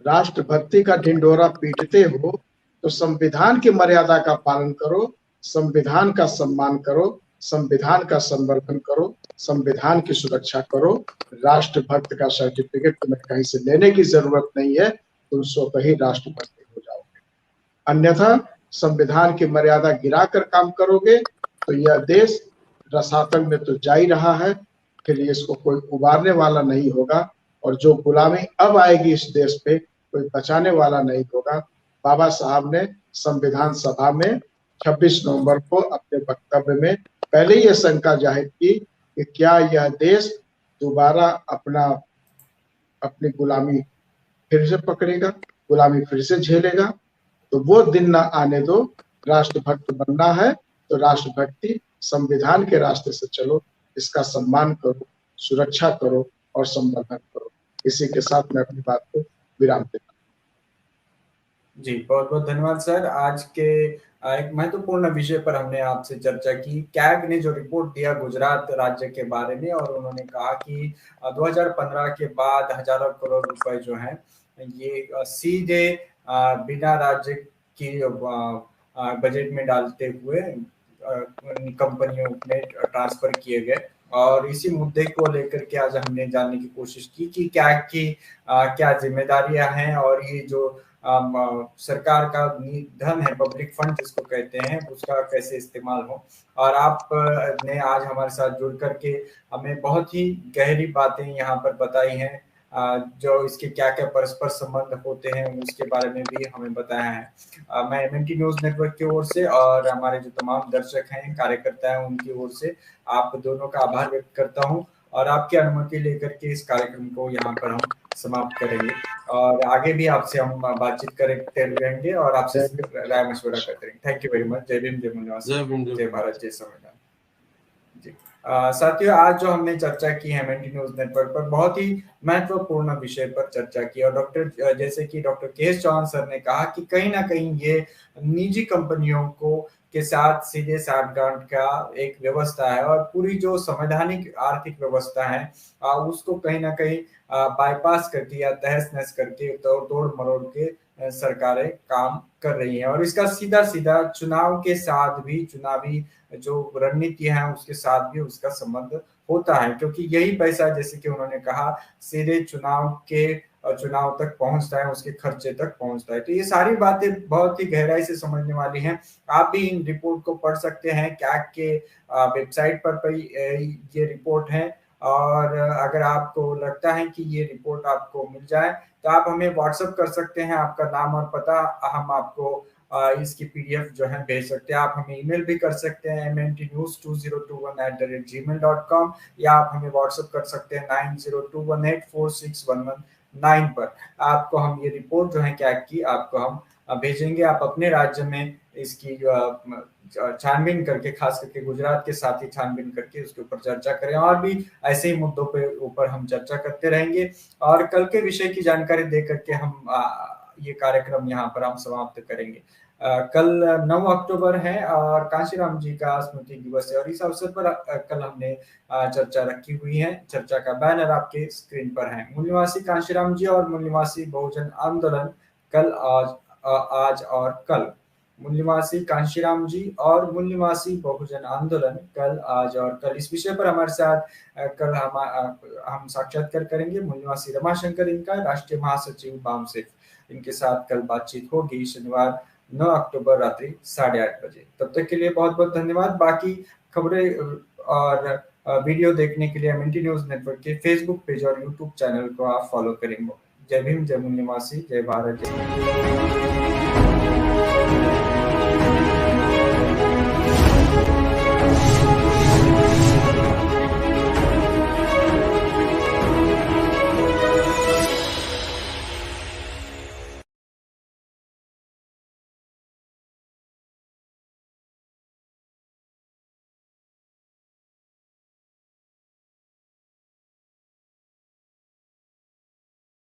राष्ट्रभक्ति का ढिंढोरा पीटते हो तो संविधान की मर्यादा का पालन करो, संविधान का सम्मान करो, संविधान का संवर्धन करो, संविधान की सुरक्षा करो। राष्ट्रभक्त का सर्टिफिकेट तुम्हें कहीं से लेने की जरूरत नहीं है, तुम स्वतः ही राष्ट्रभक्त हो जाओगे। अन्यथा संविधान की मर्यादा गिराकर काम करोगे तो यह देश रसातल में तो जा ही रहा है, फिर इसको कोई उबारने वाला नहीं होगा और जो गुलामी अब आएगी इस देश पे कोई बचाने वाला नहीं होगा। बाबा साहब ने संविधान सभा में 26 नवंबर को अपने वक्तव्य में पहले ही यह शंका जाहिर की कि क्या यह देश दोबारा अपनी गुलामी फिर से पकड़ेगा, गुलामी फिर से झेलेगा। तो वो दिन ना आने दो। राष्ट्रभक्त बनना है तो राष्ट्रभक्ति संविधान के रास्ते से चलो, इसका सम्मान करो, सुरक्षा करो और संवर्धन करो। इसी के साथ मैं अपनी बात को विराम देता हूं। जी बहुत बहुत धन्यवाद सर। आज के एक महत्वपूर्ण विषय पर हमने आपसे चर्चा की। कैग ने जो रिपोर्ट दिया गुजरात राज्य के बारे में, और उन्होंने कहा कि 2015 के बाद हजारों करोड़ रुपए जो हैं ये सीधे बिना राज्य की बजट में डालते हुए कंपनियों में ट्रांसफर किए गए। और इसी मुद्दे को लेकर के आज हमने जानने की कोशिश की कि कैग की क्या जिम्मेदारियां हैं और ये जो सरकार का धन है, पब्लिक फंड जिसको कहते हैं, उसका कैसे इस्तेमाल हो। और आप ने आज हमारे साथ जुड़ करके हमें बहुत ही गहरी बातें यहाँ पर बताई हैं, जो इसके क्या क्या परस्पर संबंध होते हैं उसके बारे में भी हमें बताया है। मैं एमएनटी न्यूज नेटवर्क की ओर से और हमारे जो तमाम दर्शक हैं, कार्यकर्ता हैं, उनकी ओर से आप दोनों का आभार व्यक्त करता हूं और आपकी अनुमति लेकर के इस कार्यक्रम को यहाँ पर हम समाप्त करेंगे और आगे भी आपसे हम बातचीत करते रहेंगे और आपसे राय मशवरा करते रहेंगे। Thank you very much. जय भीम, जय मूल्यवान, जय भारत, जय संविधान। जी साथियों, आज जो हमने चर्चा की है एमएनटी न्यूज नेटवर्क पर, बहुत ही महत्वपूर्ण विषय पर चर्चा की और जैसे कि डॉक्टर के.एस. चौहान सर ने कहा कि कहीं ना कहीं ये निजी कंपनियों को के साथ सीधे साठगांठ का एक व्यवस्था है और पूरी जो संवैधानिक आर्थिक व्यवस्था है उसको कहीं ना कहीं बाईपास करके या तहस नहस करके तोड़ मरोड़ के सरकारें काम कर रही हैं। और इसका सीधा सीधा चुनाव के साथ भी, चुनावी जो रणनीति है उसके साथ भी उसका संबंध होता है, क्योंकि यही पैसा, जैसे कि उन्होंने कहा, सीधे चुनाव तक पहुंचता है, उसके खर्चे तक पहुंचता है। तो ये सारी बातें बहुत ही गहराई से समझने वाली हैं। आप भी इन रिपोर्ट को पढ़ सकते हैं, कैग के वेबसाइट पर ये रिपोर्ट है। और अगर आपको लगता है कि ये रिपोर्ट आपको मिल जाए तो आप हमें व्हाट्सएप कर सकते हैं, आपका नाम और पता, हम आपको इसकी पीडीएफ जो है भेज सकते हैं। आप हमें ईमेल भी कर सकते हैं mntnews2021@gmail.com, या आप हमें व्हाट्सएप कर सकते हैं 9021846111 9 पर आपको हम ये रिपोर्ट जो है क्या की आपको हम भेजेंगे। आप अपने राज्य में इसकी छानबीन करके, खास करके गुजरात के साथ ही छानबीन करके उसके ऊपर चर्चा करें, और भी ऐसे ही मुद्दों पे ऊपर हम चर्चा करते रहेंगे। और कल के विषय की जानकारी दे करके हम ये कार्यक्रम यहाँ पर हम समाप्त करेंगे। कल 9 अक्टूबर है और कांशीराम जी का स्मृति दिवस है, और इस अवसर पर कल हमने चर्चा रखी हुई है। चर्चा का बैनर आपके स्क्रीन पर है। मूल निवासी कांशीराम जी और मूल निवासी बहुजन आंदोलन कल, आज और कल। मूल निवासी कांशीराम जी और मूल निवासी बहुजन आंदोलन कल, आज और कल। इस विषय पर हमारे साथ कल हम साक्षात्कार करेंगे मूल निवासी रमाशंकर, इनका राष्ट्रीय महासचिव बामसेफ, इनके साथ कल बातचीत होगी शनिवार 9 अक्टूबर रात्रि 8:30 बजे। तब तक के लिए बहुत बहुत धन्यवाद। बाकी खबरें और वीडियो देखने के लिए एमएनटी न्यूज नेटवर्क के फेसबुक पेज और यूट्यूब चैनल को आप फॉलो करेंगे। जय भीम, जय मूल निवासी, जय भारत, जय।